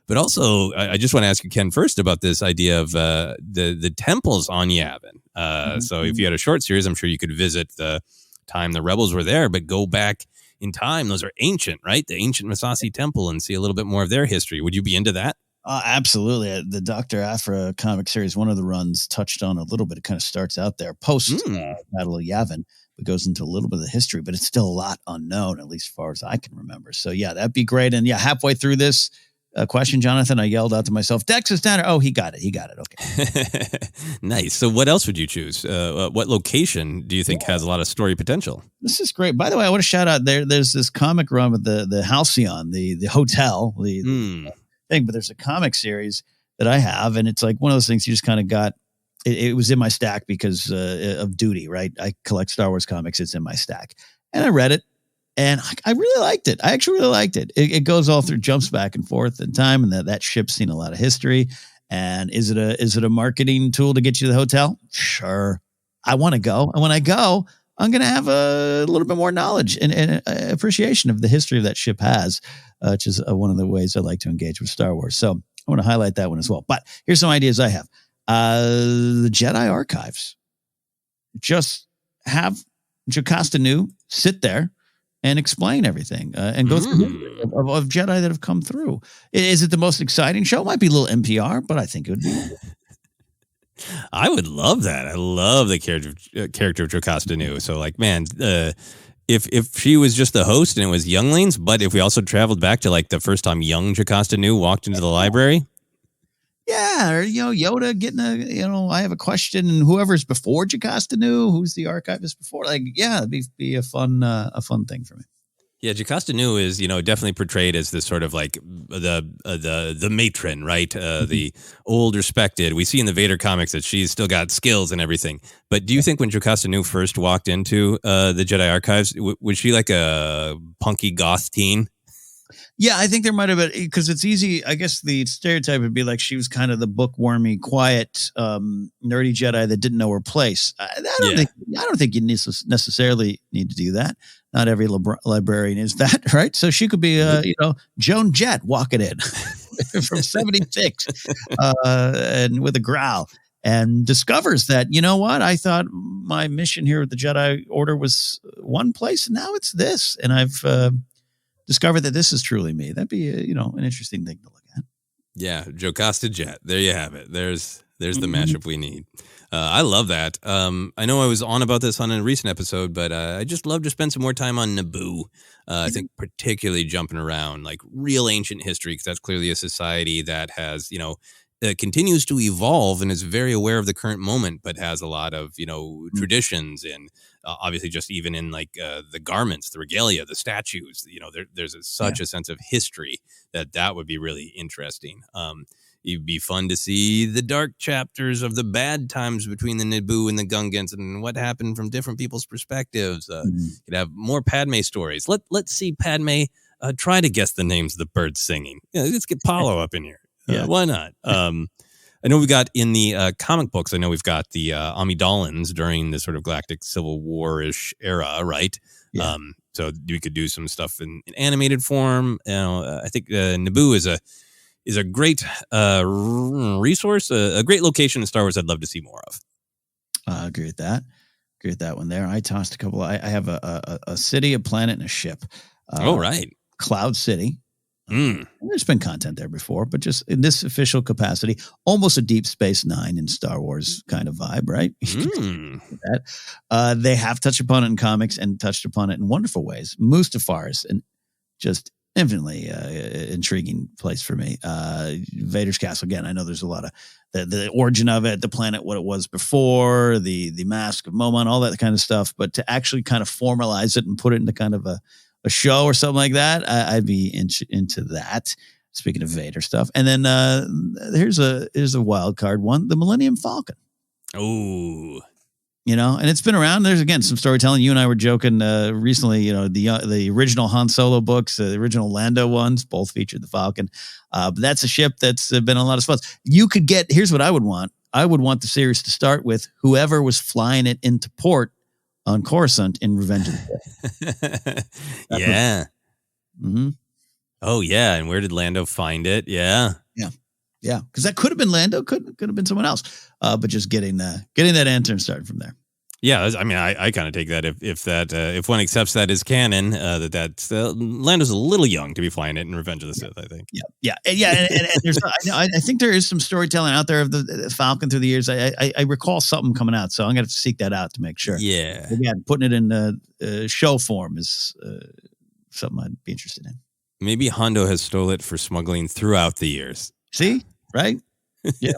But also, I just want to ask you, Ken, first about this idea of the temples on Yavin. So if you had a short series, I'm sure you could visit the time the Rebels were there, but go back in time. Those are ancient, right? The ancient Masasi Temple, and see a little bit more of their history. Would you be into that? Absolutely. The Dr. Aphra comic series, one of the runs touched on a little bit. It kind of starts out there post Battle of Yavin, but goes into a little bit of the history, but it's still a lot unknown, at least as far as I can remember. So yeah, that'd be great. And yeah, halfway through this question, Jonathan, I yelled out to myself, Dex's Diner. Oh, he got it. Okay. Nice. So what else would you choose? What location do you think has a lot of story potential? This is great. By the way, I want to shout out there's this comic run with the Halcyon, the hotel, the thing, but there's a comic series that I have, and it's like one of those things you just kind of got. It was in my stack because of duty, right? I collect Star Wars comics. It's in my stack, and I read it. And I really liked it. I actually really liked it. It goes all through, jumps back and forth in time, and that ship's seen a lot of history. And is it a marketing tool to get you to the hotel? Sure. I want to go. And when I go, I'm going to have a little bit more knowledge and appreciation of the history of that ship has, which is one of the ways I like to engage with Star Wars. So I want to highlight that one as well. But here's some ideas I have. The Jedi Archives. Just have Jocasta Nu sit there and explain everything and go through of Jedi that have come through. Is it the most exciting show? It might be a little NPR, but I think it would be. I would love that. I love the character of Jocasta Nu. So, like, man, if she was just the host and it was younglings, but if we also traveled back to like the first time young Jocasta Nu walked into the library. Yeah, or Yoda getting I have a question, and whoever's before Jocasta Nu, who's the archivist before, it'd be a fun thing for me. Yeah, Jocasta Nu is, definitely portrayed as this sort of like the matron, right? The old respected. We see in the Vader comics that she's still got skills and everything. But do you think when Jocasta Nu first walked into the Jedi Archives, was she like a punky goth teen? Yeah, I think there might have been, because it's easy. I guess the stereotype would be like she was kind of the bookwormy, quiet, nerdy Jedi that didn't know her place. I don't think you necessarily need to do that. Not every librarian is that, right? So she could be, Joan Jett walking in from 76 and with a growl, and discovers that, I thought my mission here at the Jedi Order was one place, and now it's this, and I've discovered that this is truly me. That'd be an interesting thing to look at. Yeah, Jocasta Jett. There you have it. There's the mashup we need. I love that. I know I was on about this on a recent episode, but I just love to spend some more time on Naboo. I think particularly jumping around like real ancient history, because that's clearly a society that has, continues to evolve and is very aware of the current moment, but has a lot of, traditions and obviously just even in like the garments, the regalia, the statues, there's such a sense of history that would be really interesting. It'd be fun to see the dark chapters of the bad times between the Naboo and the Gungans and what happened from different people's perspectives. You'd have more Padme stories. Let's see Padme try to guess the names of the birds singing. Let's get Paulo up in here. Why not? I know we got in the comic books, I know we've got the Amidalans during the sort of Galactic Civil War-ish era, right? Yeah. So we could do some stuff in animated form. I think Naboo is a great resource, a great location in Star Wars I'd love to see more of. I agree with that. Agree with that one there. I tossed a couple. I have a city, a planet, and a ship. Right. Cloud City. There's been content there before, but just in this official capacity, almost a Deep Space Nine in Star Wars kind of vibe, right? They have touched upon it in comics and touched upon it in wonderful ways. Mustafar's and just infinitely intriguing place for me. Vader's castle, again, I know there's a lot of the origin of it, the planet, what it was before, the Mask of Momon, all that kind of stuff, but to actually kind of formalize it and put it into kind of a show or something like that, I'd be into that. Speaking of Vader stuff. And then here's a wild card one, the Millennium Falcon. Oh, and it's been around. There's, again, some storytelling. You and I were joking recently, the original Han Solo books, the original Lando ones, both featured the Falcon. But that's a ship that's been a lot of spots. You could here's what I would want. I would want the series to start with whoever was flying it into port on Coruscant in Revenge of the Sith. Yeah. Oh, yeah. And where did Lando find it? Yeah. Yeah, because that could have been Lando, could have been someone else, but just getting that answer and starting from there. Yeah, I mean, I kind of take that if one accepts that as canon, that's Lando's a little young to be flying it in Revenge of the Sith, I think. Yeah. And there's, I think there is some storytelling out there of the Falcon through the years. I recall something coming out, so I'm going to seek that out to make sure. Yeah, again, putting it in show form is something I'd be interested in. Maybe Hondo has stole it for smuggling throughout the years. See, right? Yeah.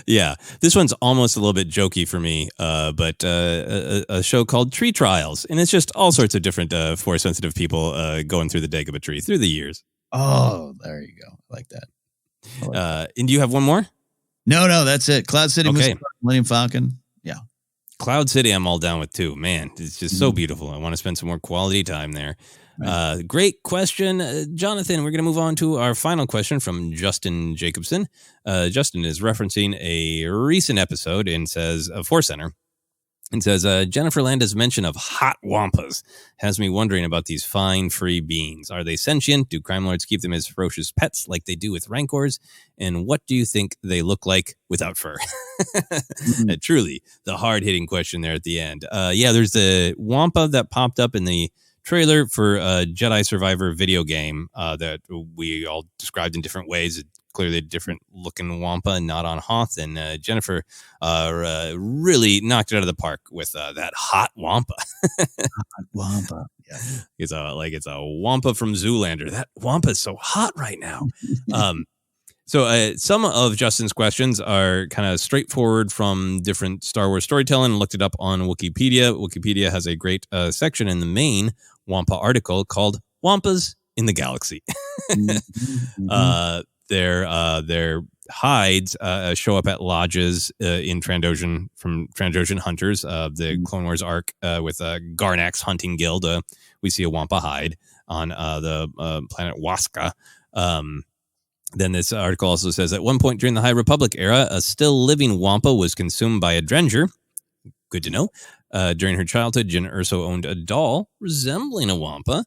Yeah, this one's almost a little bit jokey for me, but a show called Tree Trials, and it's just all sorts of different Force-sensitive people going through the Dagobah tree through the years. Oh, there you go. I like that. And do you have one more? No, that's it. Cloud City, okay. Millennium Falcon. Yeah. Cloud City, I'm all down with too. Man, it's just so beautiful. I want to spend some more quality time there. Right. Great question, Jonathan. We're going to move on to our final question from Justin Jacobson. Justin is referencing a recent episode and says, ForceCenter, and says, Jennifer Landa's mention of hot Wampas has me wondering about these fine, free beings. Are they sentient? Do crime lords keep them as ferocious pets like they do with rancors? And what do you think they look like without fur? Truly, the hard-hitting question there at the end. There's the Wampa that popped up in the trailer for a Jedi Survivor video game that we all described in different ways. Clearly a different looking Wampa and not on Hoth. And Jennifer really knocked it out of the park with that hot Wampa. Hot Wampa. Yeah. It's a Wampa from Zoolander. That Wampa is so hot right now. So some of Justin's questions are kind of straightforward from different Star Wars storytelling. I looked it up on Wikipedia. Wikipedia has a great section in the main Wampa article called Wampas in the Galaxy. Their hides show up at lodges in Trandoshan from Trandoshan hunters. The Clone Wars arc with Garnack's hunting guild. We see a Wampa hide on the planet Waska. Then this article also says, at one point during the High Republic era, a still living Wampa was consumed by a Drenger. Good to know. During her childhood, Jyn Erso owned a doll resembling a Wampa.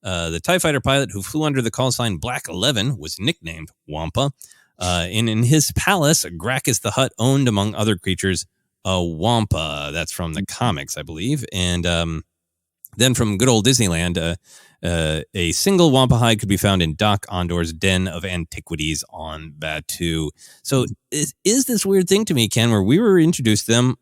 The TIE fighter pilot who flew under the call sign Black 11 was nicknamed Wampa. And in his palace, Gracchus the Hutt owned, among other creatures, a Wampa. That's from the comics, I believe. And then from good old Disneyland, a single Wampa hide could be found in Doc Ondor's Den of Antiquities on Batuu. So is this weird thing to me, Ken, where we were introduced to them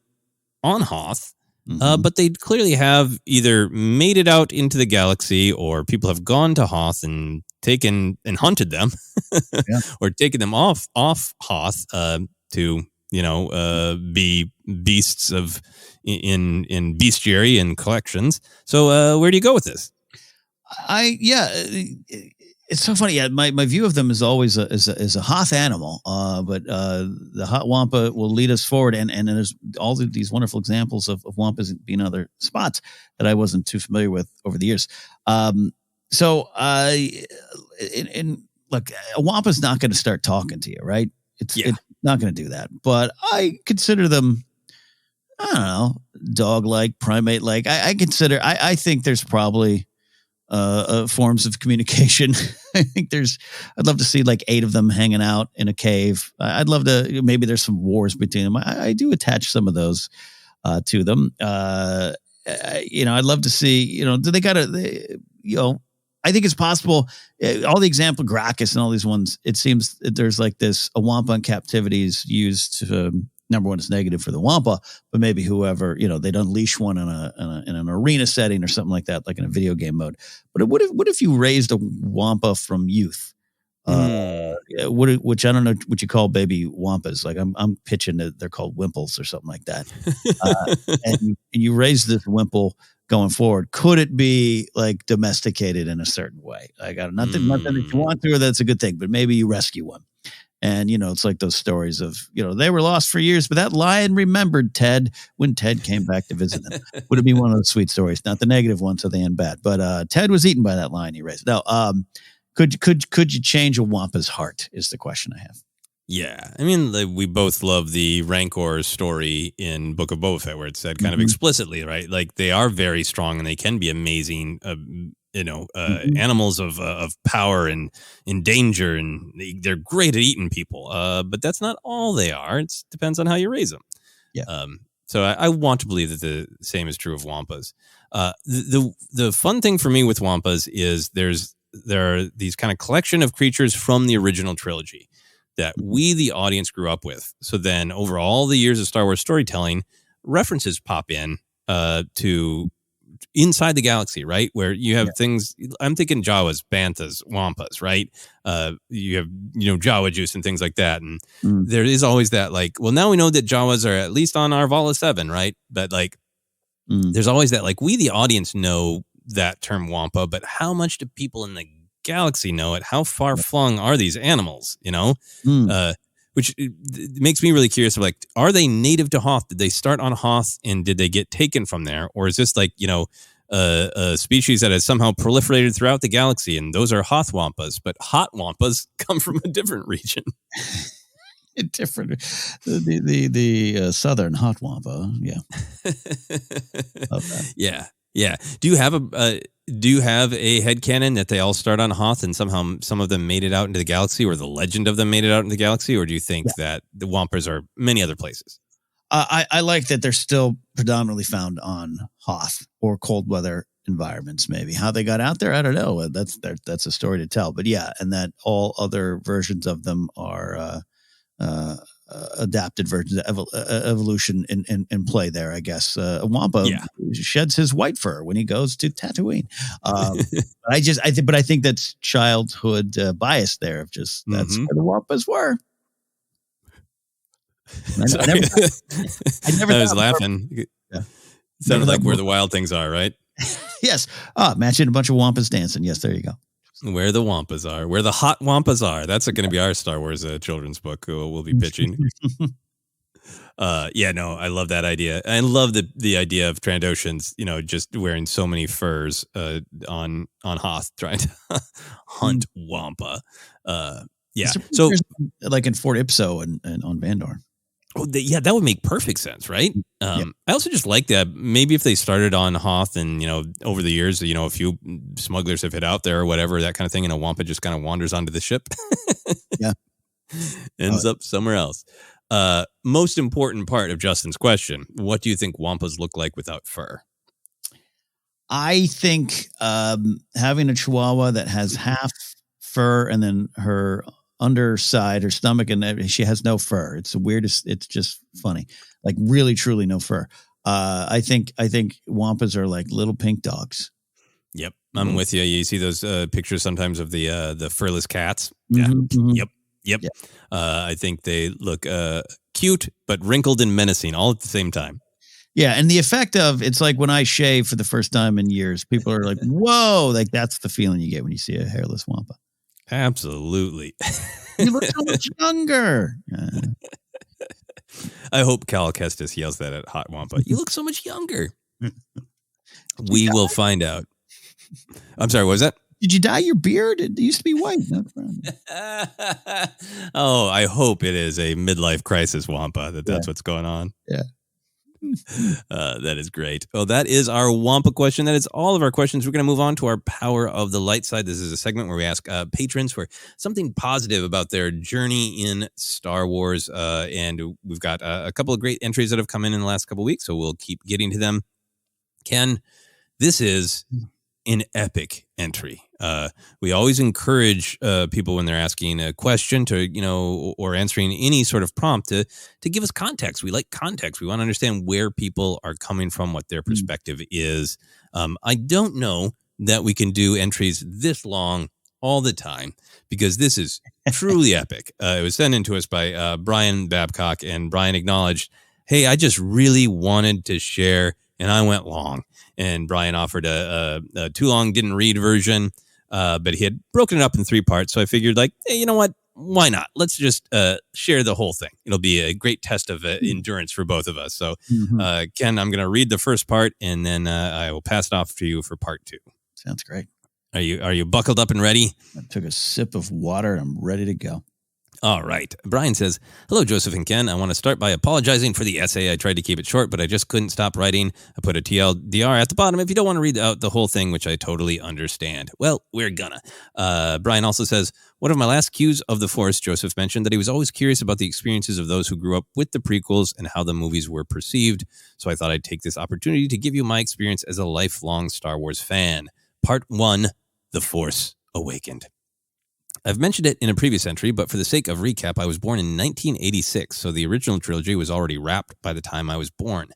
on Hoth, but they clearly have either made it out into the galaxy, or people have gone to Hoth and taken and hunted them, or taken them off Hoth to be beasts of in bestiary and collections. So where do you go with this? It's so funny. Yeah, my view of them is always a Hoth animal, but the Hot Wampa will lead us forward, and there's all these wonderful examples of Wampas being other spots that I wasn't too familiar with over the years. Look, a Wampa's not going to start talking to you, right? It's not going to do that. But I consider them, I don't know, dog-like, primate-like. I think there's probably forms of communication. I'd love to see like 8 of them hanging out in a cave. I'd love to, maybe there's some wars between them. I do attach some of those to them. I'd love to see, I think it's possible. All the example Gracchus and all these ones, it seems that there's like this, a Wampa in captivity is used to, number one, it's negative for the Wampa, but maybe whoever, they'd unleash one in an arena setting or something like that, like in a video game mode. But what if you raised a Wampa from youth? Which I don't know what you call baby Wampas. Like I'm pitching that they're called Wimples or something like that. And you raise this Wimple going forward. Could it be like domesticated in a certain way? I got nothing that you want to, or that's a good thing, but maybe you rescue one. And, it's like those stories of, they were lost for years, but that lion remembered Ted when Ted came back to visit them. Would it be one of those sweet stories? Not the negative ones, so they end bad. But Ted was eaten by that lion he raised. Now, could you change a Wampa's heart is the question I have. Yeah. I mean, we both love the Rancor story in Book of Boba Fett, where it said kind of explicitly, right? Like they are very strong and they can be amazing, animals of power and in danger, and they're great at eating people. But that's not all they are. It depends on how you raise them. Yeah. So I want to believe that the same is true of Wampas. The fun thing for me with Wampas is there are these kind of collection of creatures from the original trilogy that we, the audience, grew up with. So then over all the years of Star Wars storytelling, references pop in to inside the galaxy, right? Where you have things, I'm thinking Jawas, Banthas, Wampas, right? You have, Jawa juice and things like that. And there is always that like, well, now we know that Jawas are at least on Arvala 7, right? But like, there's always that, like, we, the audience, know that term Wampa, but how much do people in the galaxy know it? How far flung are these animals, which makes me really curious of, like, are they native to Hoth? Did they start on Hoth and did they get taken from there? Or is this like, a species that has somehow proliferated throughout the galaxy, and those are Hoth Wampas, but Hot Wampas come from a different region? Different, the southern Hot Wampa, yeah. Do you have a headcanon that they all start on Hoth and somehow some of them made it out into the galaxy, or the legend of them made it out into the galaxy? Or do you think that the Wampas are many other places? I like that they're still predominantly found on Hoth or cold weather environments. Maybe how they got out there, I don't know. That's a story to tell. But yeah, and that all other versions of them are adapted versions of evolution in play there, I guess. Wampa sheds his white fur when he goes to Tatooine. I think that's childhood bias there of just that's where the Wampas were. I was laughing. Yeah. Sounded like where the wild things are, right? Yes. Matching a bunch of Wampas dancing. Yes, there you go. Where the Wampas are, where the hot Wampas are. That's going to be our Star Wars children's book we'll be pitching. I love that idea. I love the idea of Trandoshans, just wearing so many furs on Hoth, trying to hunt Wampa. So like in Fort Ipso and on Vandor. Oh, that would make perfect sense, right? I also just like that. Maybe if they started on Hoth and, over the years, a few smugglers have hit out there or whatever, that kind of thing, and a Wampa just kind of wanders onto the ship. Ends up somewhere else. Most important part of Justin's question, what do you think Wampas look like without fur? I think having a Chihuahua that has half fur and then her underside, her stomach, and she has no fur. It's the weirdest. It's just funny. Like really, truly no fur. I think Wampas are like little pink dogs. Yep. I'm with you. You see those pictures sometimes of the furless cats. Yep. I think they look cute, but wrinkled and menacing all at the same time. Yeah. And the effect of, it's like when I shave for the first time in years, people are like, whoa, like that's the feeling you get when you see a hairless Wampa. Absolutely. You look so much younger. I hope Cal Kestis yells that at Hot Wampa. You look so much younger. We will find out. I'm sorry, what was that? Did you dye your beard? It used to be white. Oh, I hope it is a midlife crisis Wampa, that's what's going on. Yeah. That is great. Well, that is our Wampa question. That is all of our questions. We're going to move on to our Power of the Light side. This is a segment where we ask patrons for something positive about their journey in Star Wars. And we've got a couple of great entries that have come in the last couple of weeks, so we'll keep getting to them. Ken, this is an epic entry. We always encourage people when they're asking a question to, or answering any sort of prompt to give us context. We like context. We want to understand where people are coming from, what their perspective is. I don't know that we can do entries this long all the time because this is truly epic. It was sent in to us by Brian Babcock, and Brian acknowledged, hey, I just really wanted to share, and I went long. And Brian offered a too long, didn't read version, but he had broken it up in 3 parts. So I figured, like, hey, you know what? Why not? Let's just share the whole thing. It'll be a great test of endurance for both of us. So, Ken, I'm going to read the first part, and then I will pass it off to you for part 2. Sounds great. Are you buckled up and ready? I took a sip of water, and I'm ready to go. All right. Brian says, hello, Joseph and Ken. I want to start by apologizing for the essay. I tried to keep it short, but I just couldn't stop writing. I put a TLDR at the bottom if you don't want to read out the whole thing, which I totally understand. Well, we're gonna. Brian also says, one of my last cues of the Force, Joseph mentioned that he was always curious about the experiences of those who grew up with the prequels and how the movies were perceived. So I thought I'd take this opportunity to give you my experience as a lifelong Star Wars fan. Part 1, The Force Awakened. I've mentioned it in a previous entry, but for the sake of recap, I was born in 1986, so the original trilogy was already wrapped by the time I was born.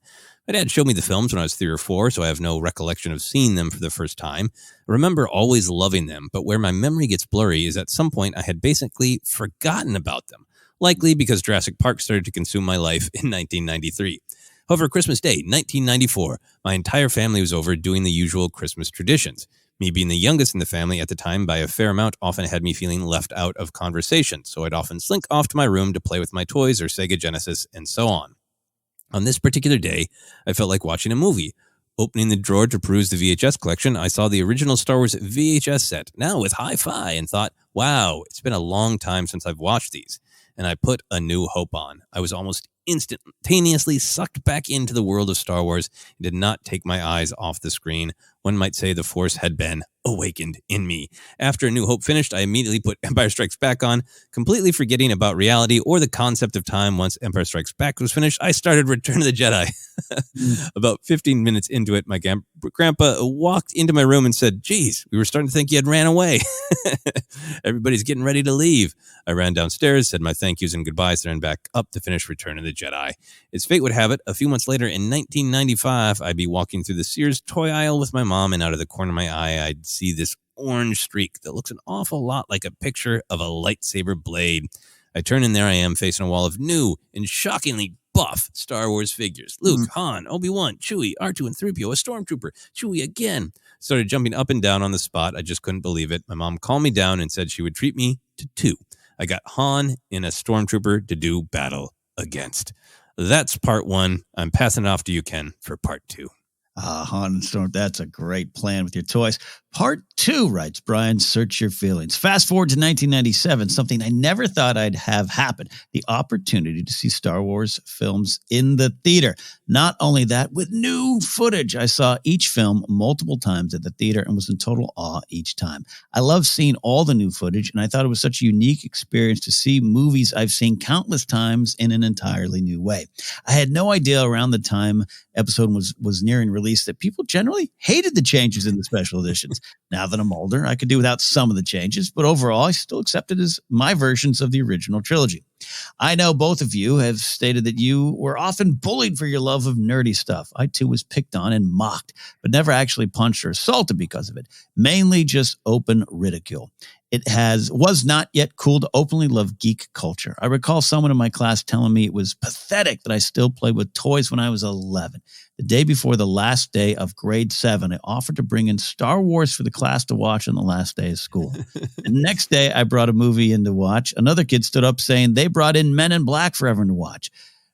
My dad showed me the films when I was 3 or 4, so I have no recollection of seeing them for the first time. I remember always loving them, but where my memory gets blurry is at some point I had basically forgotten about them, likely because Jurassic Park started to consume my life in 1993. However, Christmas Day, 1994, my entire family was over doing the usual Christmas traditions. Me being the youngest in the family at the time by a fair amount often had me feeling left out of conversation, so I'd often slink off to my room to play with my toys or Sega Genesis and so on. On this particular day, I felt like watching a movie. Opening the drawer to peruse the VHS collection, I saw the original Star Wars VHS set, now with hi-fi, and thought, wow, it's been a long time since I've watched these. And I put A New Hope on. I was almost instantaneously sucked back into the world of Star Wars and did not take my eyes off the screen. One might say the Force had been awakened in me. After A New Hope finished, I immediately put Empire Strikes Back on, completely forgetting about reality or the concept of time. Once Empire Strikes Back was finished, I started Return of the Jedi. About 15 minutes into it, my grandpa walked into my room and said, "Geez, we were starting to think you had ran away." Everybody's getting ready to leave. I ran downstairs, said my thank yous and goodbyes, then back up to finish Return of the Jedi. As fate would have it, a few months later in 1995, I'd be walking through the Sears toy aisle with my mom, and out of the corner of my eye, I'd see this orange streak that looks an awful lot like a picture of a lightsaber blade. I turn, and there I am facing a wall of new and shockingly buff Star Wars figures. Luke, Han, Obi-Wan, Chewie, R2 and 3PO, a stormtrooper, Chewie again. Started jumping up and down on the spot. I just couldn't believe it. My mom calmed me down and said she would treat me to 2. I got Han in a stormtrooper to do battle against. That's part 1. I'm passing it off to you, Ken, for part 2. Han and Storm, that's a great plan with your toys. Part 2, writes Brian, search your feelings. Fast forward to 1997, something I never thought I'd have happen. The opportunity to see Star Wars films in the theater. Not only that, with new footage. I saw each film multiple times at the theater and was in total awe each time. I love seeing all the new footage, and I thought it was such a unique experience to see movies I've seen countless times in an entirely new way. I had no idea around the time episode was nearing release that people generally hated the changes in the special editions. Now that I'm older, I could do without some of the changes, but overall, I still accept it as my versions of the original trilogy. I know both of you have stated that you were often bullied for your love of nerdy stuff. I too was picked on and mocked, but never actually punched or assaulted because of it. Mainly just open ridicule. It was not yet cool to openly love geek culture. I recall someone in my class telling me it was pathetic that I still played with toys when I was 11. The day before the last day of grade 7, I offered to bring in Star Wars for the class to watch on the last day of school. The next day, I brought a movie in to watch. Another kid stood up saying they brought in Men in Black for everyone to watch.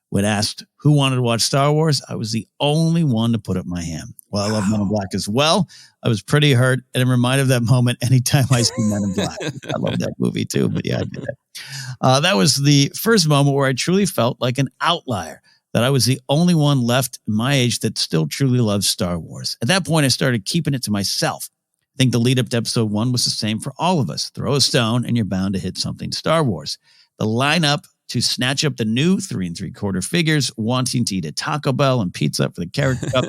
When asked who wanted to watch Star Wars, I was the only one to put up my hand. Well, I love Men in Black as well. I was pretty hurt, and I'm reminded of that moment anytime I see Men in Black. I love that movie too, but yeah, I did that. That was the first moment where I truly felt like an outlier, that I was the only one left my age that still truly loves Star Wars. At that point, I started keeping it to myself. I think the lead up to episode 1 was the same for all of us. Throw a stone and you're bound to hit something Star Wars. The lineup to snatch up the new 3 3/4 figures, wanting to eat a Taco Bell and pizza for the character cup.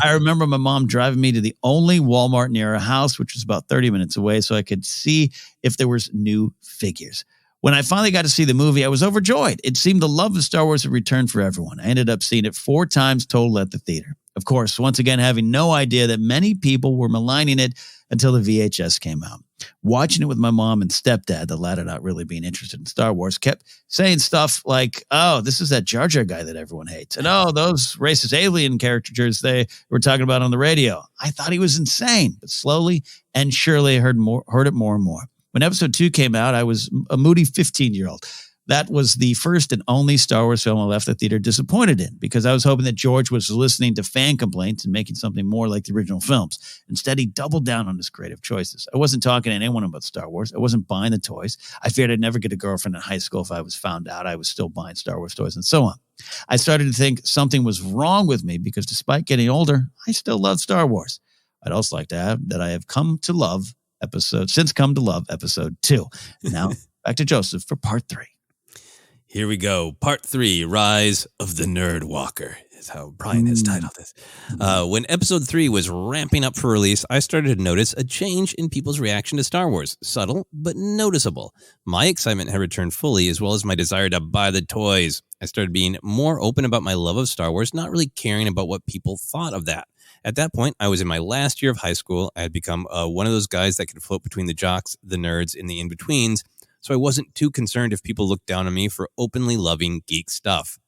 I remember my mom driving me to the only Walmart near our house, which was about 30 minutes away, so I could see if there was new figures. When I finally got to see the movie, I was overjoyed. It seemed the love of Star Wars had returned for everyone. I ended up seeing it 4 times total at the theater. Of course, once again, having no idea that many people were maligning it until the VHS came out. Watching it with my mom and stepdad, the latter not really being interested in Star Wars, kept saying stuff like, "Oh, this is that Jar Jar guy that everyone hates. And oh, those racist alien caricatures they were talking about on the radio." I thought he was insane, but slowly and surely I heard it more and more. When episode 2 came out, I was a moody 15-year-old. That was the first and only Star Wars film I left the theater disappointed in, because I was hoping that George was listening to fan complaints and making something more like the original films. Instead, he doubled down on his creative choices. I wasn't talking to anyone about Star Wars. I wasn't buying the toys. I feared I'd never get a girlfriend in high school if I was found out I was still buying Star Wars toys, and so on. I started to think something was wrong with me, because despite getting older, I still love Star Wars. I'd also like to add that I have come to love episode 2. Now, back to Joseph for part 3. Here we go. Part 3, Rise of the Nerd Walker, is how Brian has titled this. When episode 3 was ramping up for release, I started to notice a change in people's reaction to Star Wars. Subtle, but noticeable. My excitement had returned fully, as well as my desire to buy the toys. I started being more open about my love of Star Wars, not really caring about what people thought of that. At that point, I was in my last year of high school. I had become one of those guys that could float between the jocks, the nerds, and the in-betweens, so I wasn't too concerned if people looked down on me for openly loving geek stuff.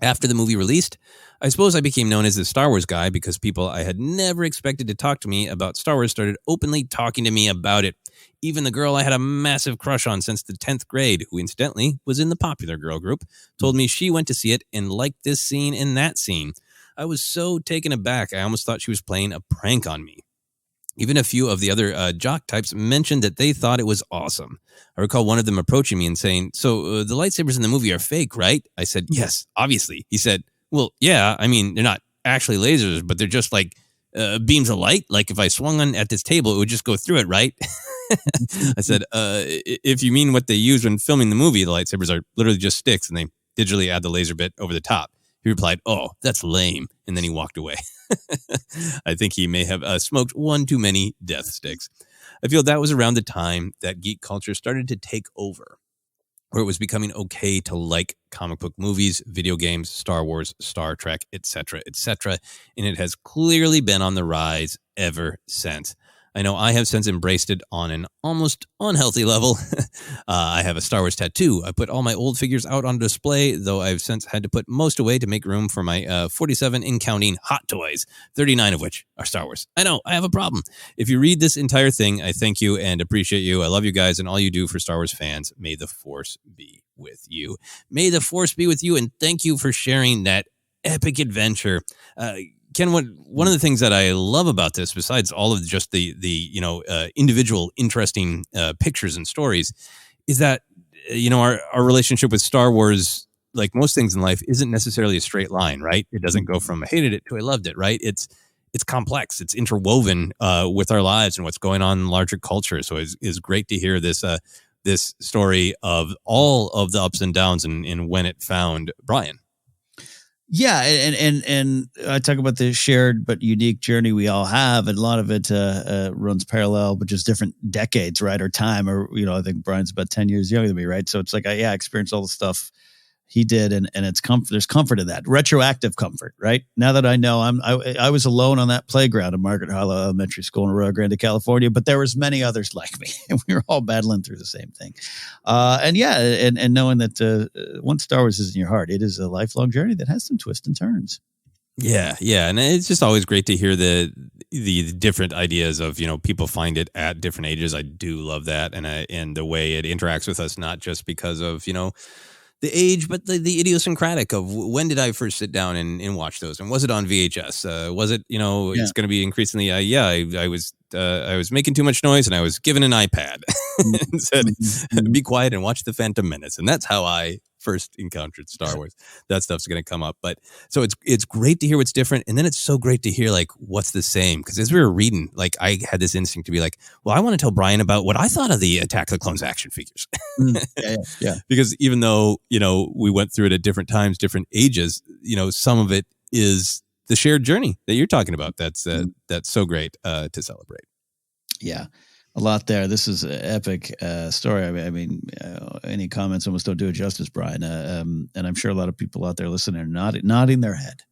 After the movie released, I suppose I became known as the Star Wars guy, because people I had never expected to talk to me about Star Wars started openly talking to me about it. Even the girl I had a massive crush on since the 10th grade, who incidentally was in the popular girl group, told me she went to see it and liked this scene and that scene. I was so taken aback, I almost thought she was playing a prank on me. Even a few of the other jock types mentioned that they thought it was awesome. I recall one of them approaching me and saying, so the lightsabers in the movie are fake, right? I said, yes, obviously. He said, well, yeah, I mean, they're not actually lasers, but they're just like beams of light. Like if I swung on at this table, it would just go through it, right? I said, if you mean what they use when filming the movie, the lightsabers are literally just sticks and they digitally add the laser bit over the top. He replied, oh, that's lame. And then he walked away. I think he may have smoked one too many death sticks. I feel that was around the time that geek culture started to take over, where it was becoming okay to like comic book movies, video games, Star Wars, Star Trek, etc., etc. And it has clearly been on the rise ever since. I know I have since embraced it on an almost unhealthy level. I have a Star Wars tattoo. I put all my old figures out on display, though I've since had to put most away to make room for my 47 in counting hot toys, 39 of which are Star Wars. I know, I have a problem. If you read this entire thing, I thank you and appreciate you. I love you guys and all you do for Star Wars fans. May the Force be with you. May the Force be with you, and thank you for sharing that epic adventure. Ken, one of the things that I love about this, besides all of just the individual interesting pictures and stories, is that our relationship with Star Wars, like most things in life, isn't necessarily a straight line, right? It doesn't go from I hated it to I loved it, right? It's complex, it's interwoven with our lives and what's going on in larger culture. So it's great to hear this story of all of the ups and downs and when it found Brian. Yeah, and I talk about the shared but unique journey we all have, and a lot of it runs parallel, but just different decades, right, or time, or I think Brian's about 10 years younger than me, right? So it's like I experienced all the stuff he did, and it's comfort. There's comfort in that, retroactive comfort, right? Now that I know, I was alone on that playground in Margaret Hollow Elementary School in Rio Grande, California, but there was many others like me, and we were all battling through the same thing. And knowing that once Star Wars is in your heart, it is a lifelong journey that has some twists and turns. Yeah, and it's just always great to hear the different ideas of people find it at different ages. I do love that, and the way it interacts with us, not just because of the age, but the idiosyncratic of when did I first sit down and watch those, and was it on VHS? Was it It's going to be increasingly I was making too much noise and I was given an iPad and said be quiet and watch The Phantom Menace, and that's how I first encountered Star Wars. That stuff's going to come up, but so it's great to hear what's different, and then it's so great to hear like what's the same, because as we were reading, like I had this instinct to be like, well, I want to tell Brian about what I thought of the Attack of the Clones action figures. Yeah. Because even though we went through it at different times, different ages, some of it is the shared journey that you're talking about. That's so great to celebrate. Yeah. A lot there. This is an epic story. I mean, any comments almost don't do it justice, Brian. And I'm sure a lot of people out there listening are nodding their head,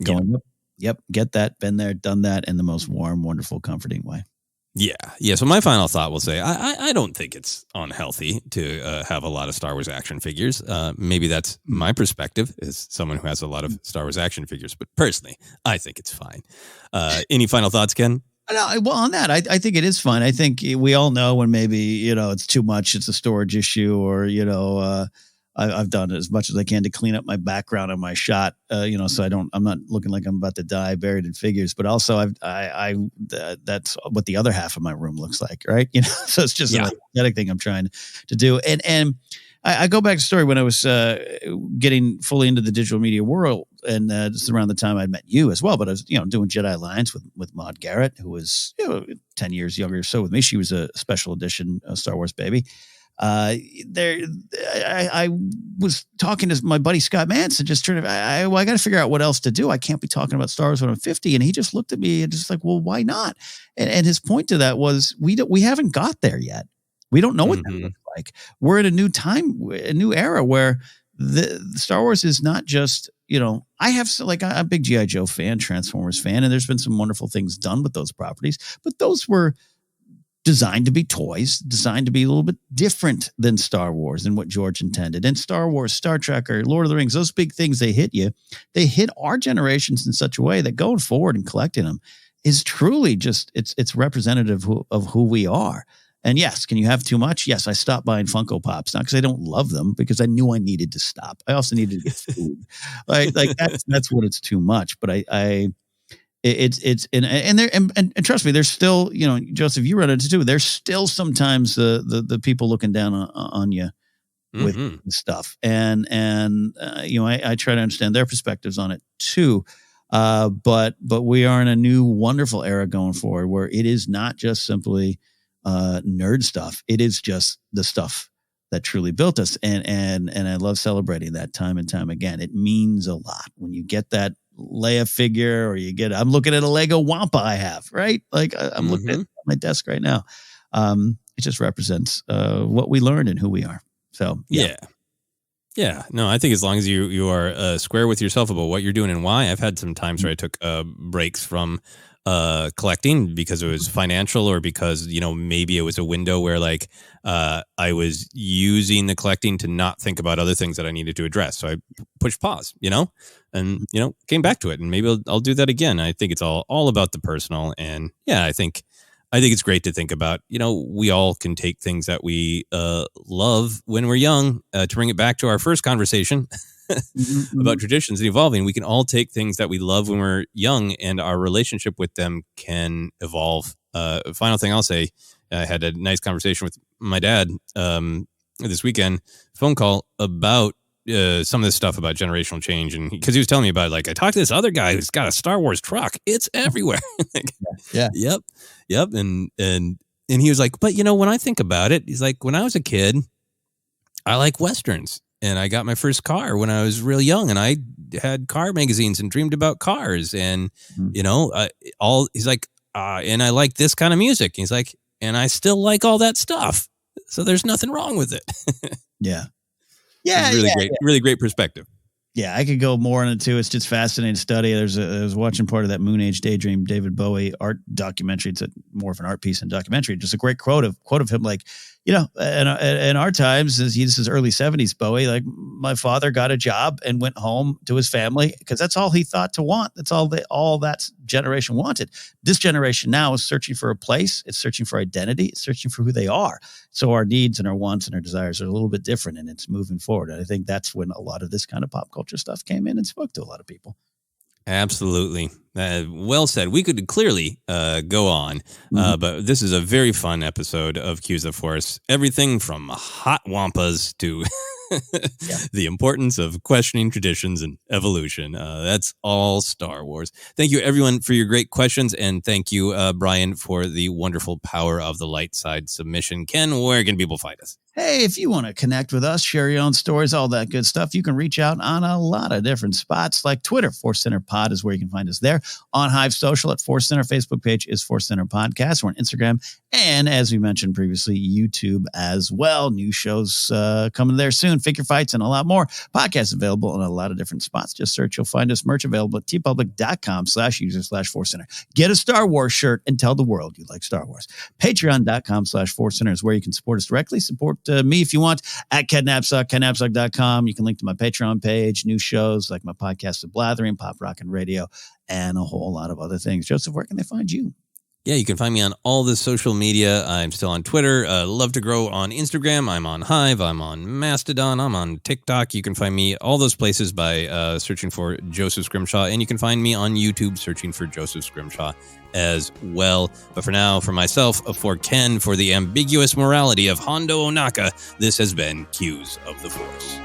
going, yep, get that, been there, done that, in the most warm, wonderful, comforting way. Yeah. So my final thought will say, I don't think it's unhealthy to have a lot of Star Wars action figures. Maybe that's my perspective as someone who has a lot of Star Wars action figures, but personally, I think it's fine. Any final thoughts, Ken? No, well, on that, I think it is fun. I think we all know when maybe, it's too much, it's a storage issue, or, I've done as much as I can to clean up my background on my shot, so I'm not looking like I'm about to die buried in figures, but also that's what the other half of my room looks like. Right. So it's just an aesthetic thing I'm trying to do. And I go back to the story when I was getting fully into the digital media world, and just around the time I met you as well. But I was, doing Jedi Alliance with Maude Garrett, who was 10 years younger or so with me. She was a special edition Star Wars baby. I was talking to my buddy Scott Manson, just trying to, I got to figure out what else to do. I can't be talking about Star Wars when I'm 50. And he just looked at me and just like, well, why not? And his point to that was, we haven't got there yet. We don't know what that looks like. We're in a new time, a new era where the Star Wars is not just, I'm a big G.I. Joe fan, Transformers fan, and there's been some wonderful things done with those properties, but those were designed to be toys, designed to be a little bit different than Star Wars and what George intended. And Star Wars, Star Trek, or Lord of the Rings, those big things, they hit our generations in such a way that going forward and collecting them is truly just, it's representative of who we are. And yes, can you have too much? Yes, I stopped buying Funko Pops, not because I don't love them, because I knew I needed to stop. I also needed to get food. Like that's what it's too much. But it's and trust me, there's still, Joseph, you run into too. There's still sometimes the people looking down on you with stuff, and I try to understand their perspectives on it too. But we are in a new wonderful era going forward where it is not just simply nerd stuff. It is just the stuff that truly built us. And I love celebrating that time and time again. It means a lot when you get that Leia figure, or I'm looking at a Lego Wampa I have, right? Like I'm looking at my desk right now. It just represents what we learned and who we are. So, yeah. Yeah, no, I think as long as you are square with yourself about what you're doing and why. I've had some times where I took breaks from collecting because it was financial, or because, maybe it was a window where like I was using the collecting to not think about other things that I needed to address. So I pushed pause, and, came back to it, and maybe I'll do that again. I think it's all about the personal. And yeah, I think it's great to think about, we all can take things that we love when we're young, to bring it back to our first conversation about traditions and evolving. We can all take things that we love when we're young, and our relationship with them can evolve. Final thing I'll say, I had a nice conversation with my dad this weekend, phone call about some of this stuff about generational change. And because he was telling me about, like, I talked to this other guy who's got a Star Wars truck. It's everywhere. Like, yeah. Yep. And he was like, but when I think about it, he's like, when I was a kid, I like Westerns, and I got my first car when I was real young, and I had car magazines and dreamed about cars. And, he's like, and I like this kind of music. He's like, and I still like all that stuff. So there's nothing wrong with it. Yeah. Yeah. Really great perspective. Yeah, I could go more into it. It's just fascinating to study. I was watching part of that Moon Age Daydream David Bowie art documentary. It's more of an art piece and documentary. Just a great quote of him, like, in our times, this is early 70s Bowie, like, my father got a job and went home to his family because that's all he thought to want. That's all that generation wanted. This generation now is searching for a place. It's searching for identity. It's searching for who they are. So our needs and our wants and our desires are a little bit different, and it's moving forward. And I think that's when a lot of this kind of pop culture stuff came in and spoke to a lot of people. Absolutely. Well said. We could clearly go on, but this is a very fun episode of Cues of Force. Everything from hot wampas to the importance of questioning traditions and evolution. That's all Star Wars. Thank you, everyone, for your great questions. And thank you, Brian, for the wonderful Power of the Light Side submission. Ken, where can people find us? Hey, if you want to connect with us, share your own stories, all that good stuff, you can reach out on a lot of different spots, like Twitter. ForceCenter Pod is where you can find us there. On Hive Social at ForceCenter. Facebook page is ForceCenter Podcast. We're on Instagram. And as we mentioned previously, YouTube as well. New shows coming there soon. Figure fights and a lot more. Podcasts available in a lot of different spots. Just search. You'll find us. Merch available at tpublic.com/user/ForceCenter. Get a Star Wars shirt and tell the world you like Star Wars. Patreon.com/ForceCenter is where you can support us directly. Support me if you want at Ken Napzok, KenNapzok.com. You can link to my Patreon page, new shows like my podcast of Blathering, Pop Rock and Radio, and a whole lot of other things. Joseph, where can they find you? Yeah, you can find me on all the social media. I'm still on Twitter. Love to grow on Instagram. I'm on Hive. I'm on Mastodon. I'm on TikTok. You can find me all those places by searching for Joseph Scrimshaw. And you can find me on YouTube searching for Joseph Scrimshaw as well. But for now, for myself, for Ken, for the ambiguous morality of Hondo Ohnaka, this has been Cues of the Force.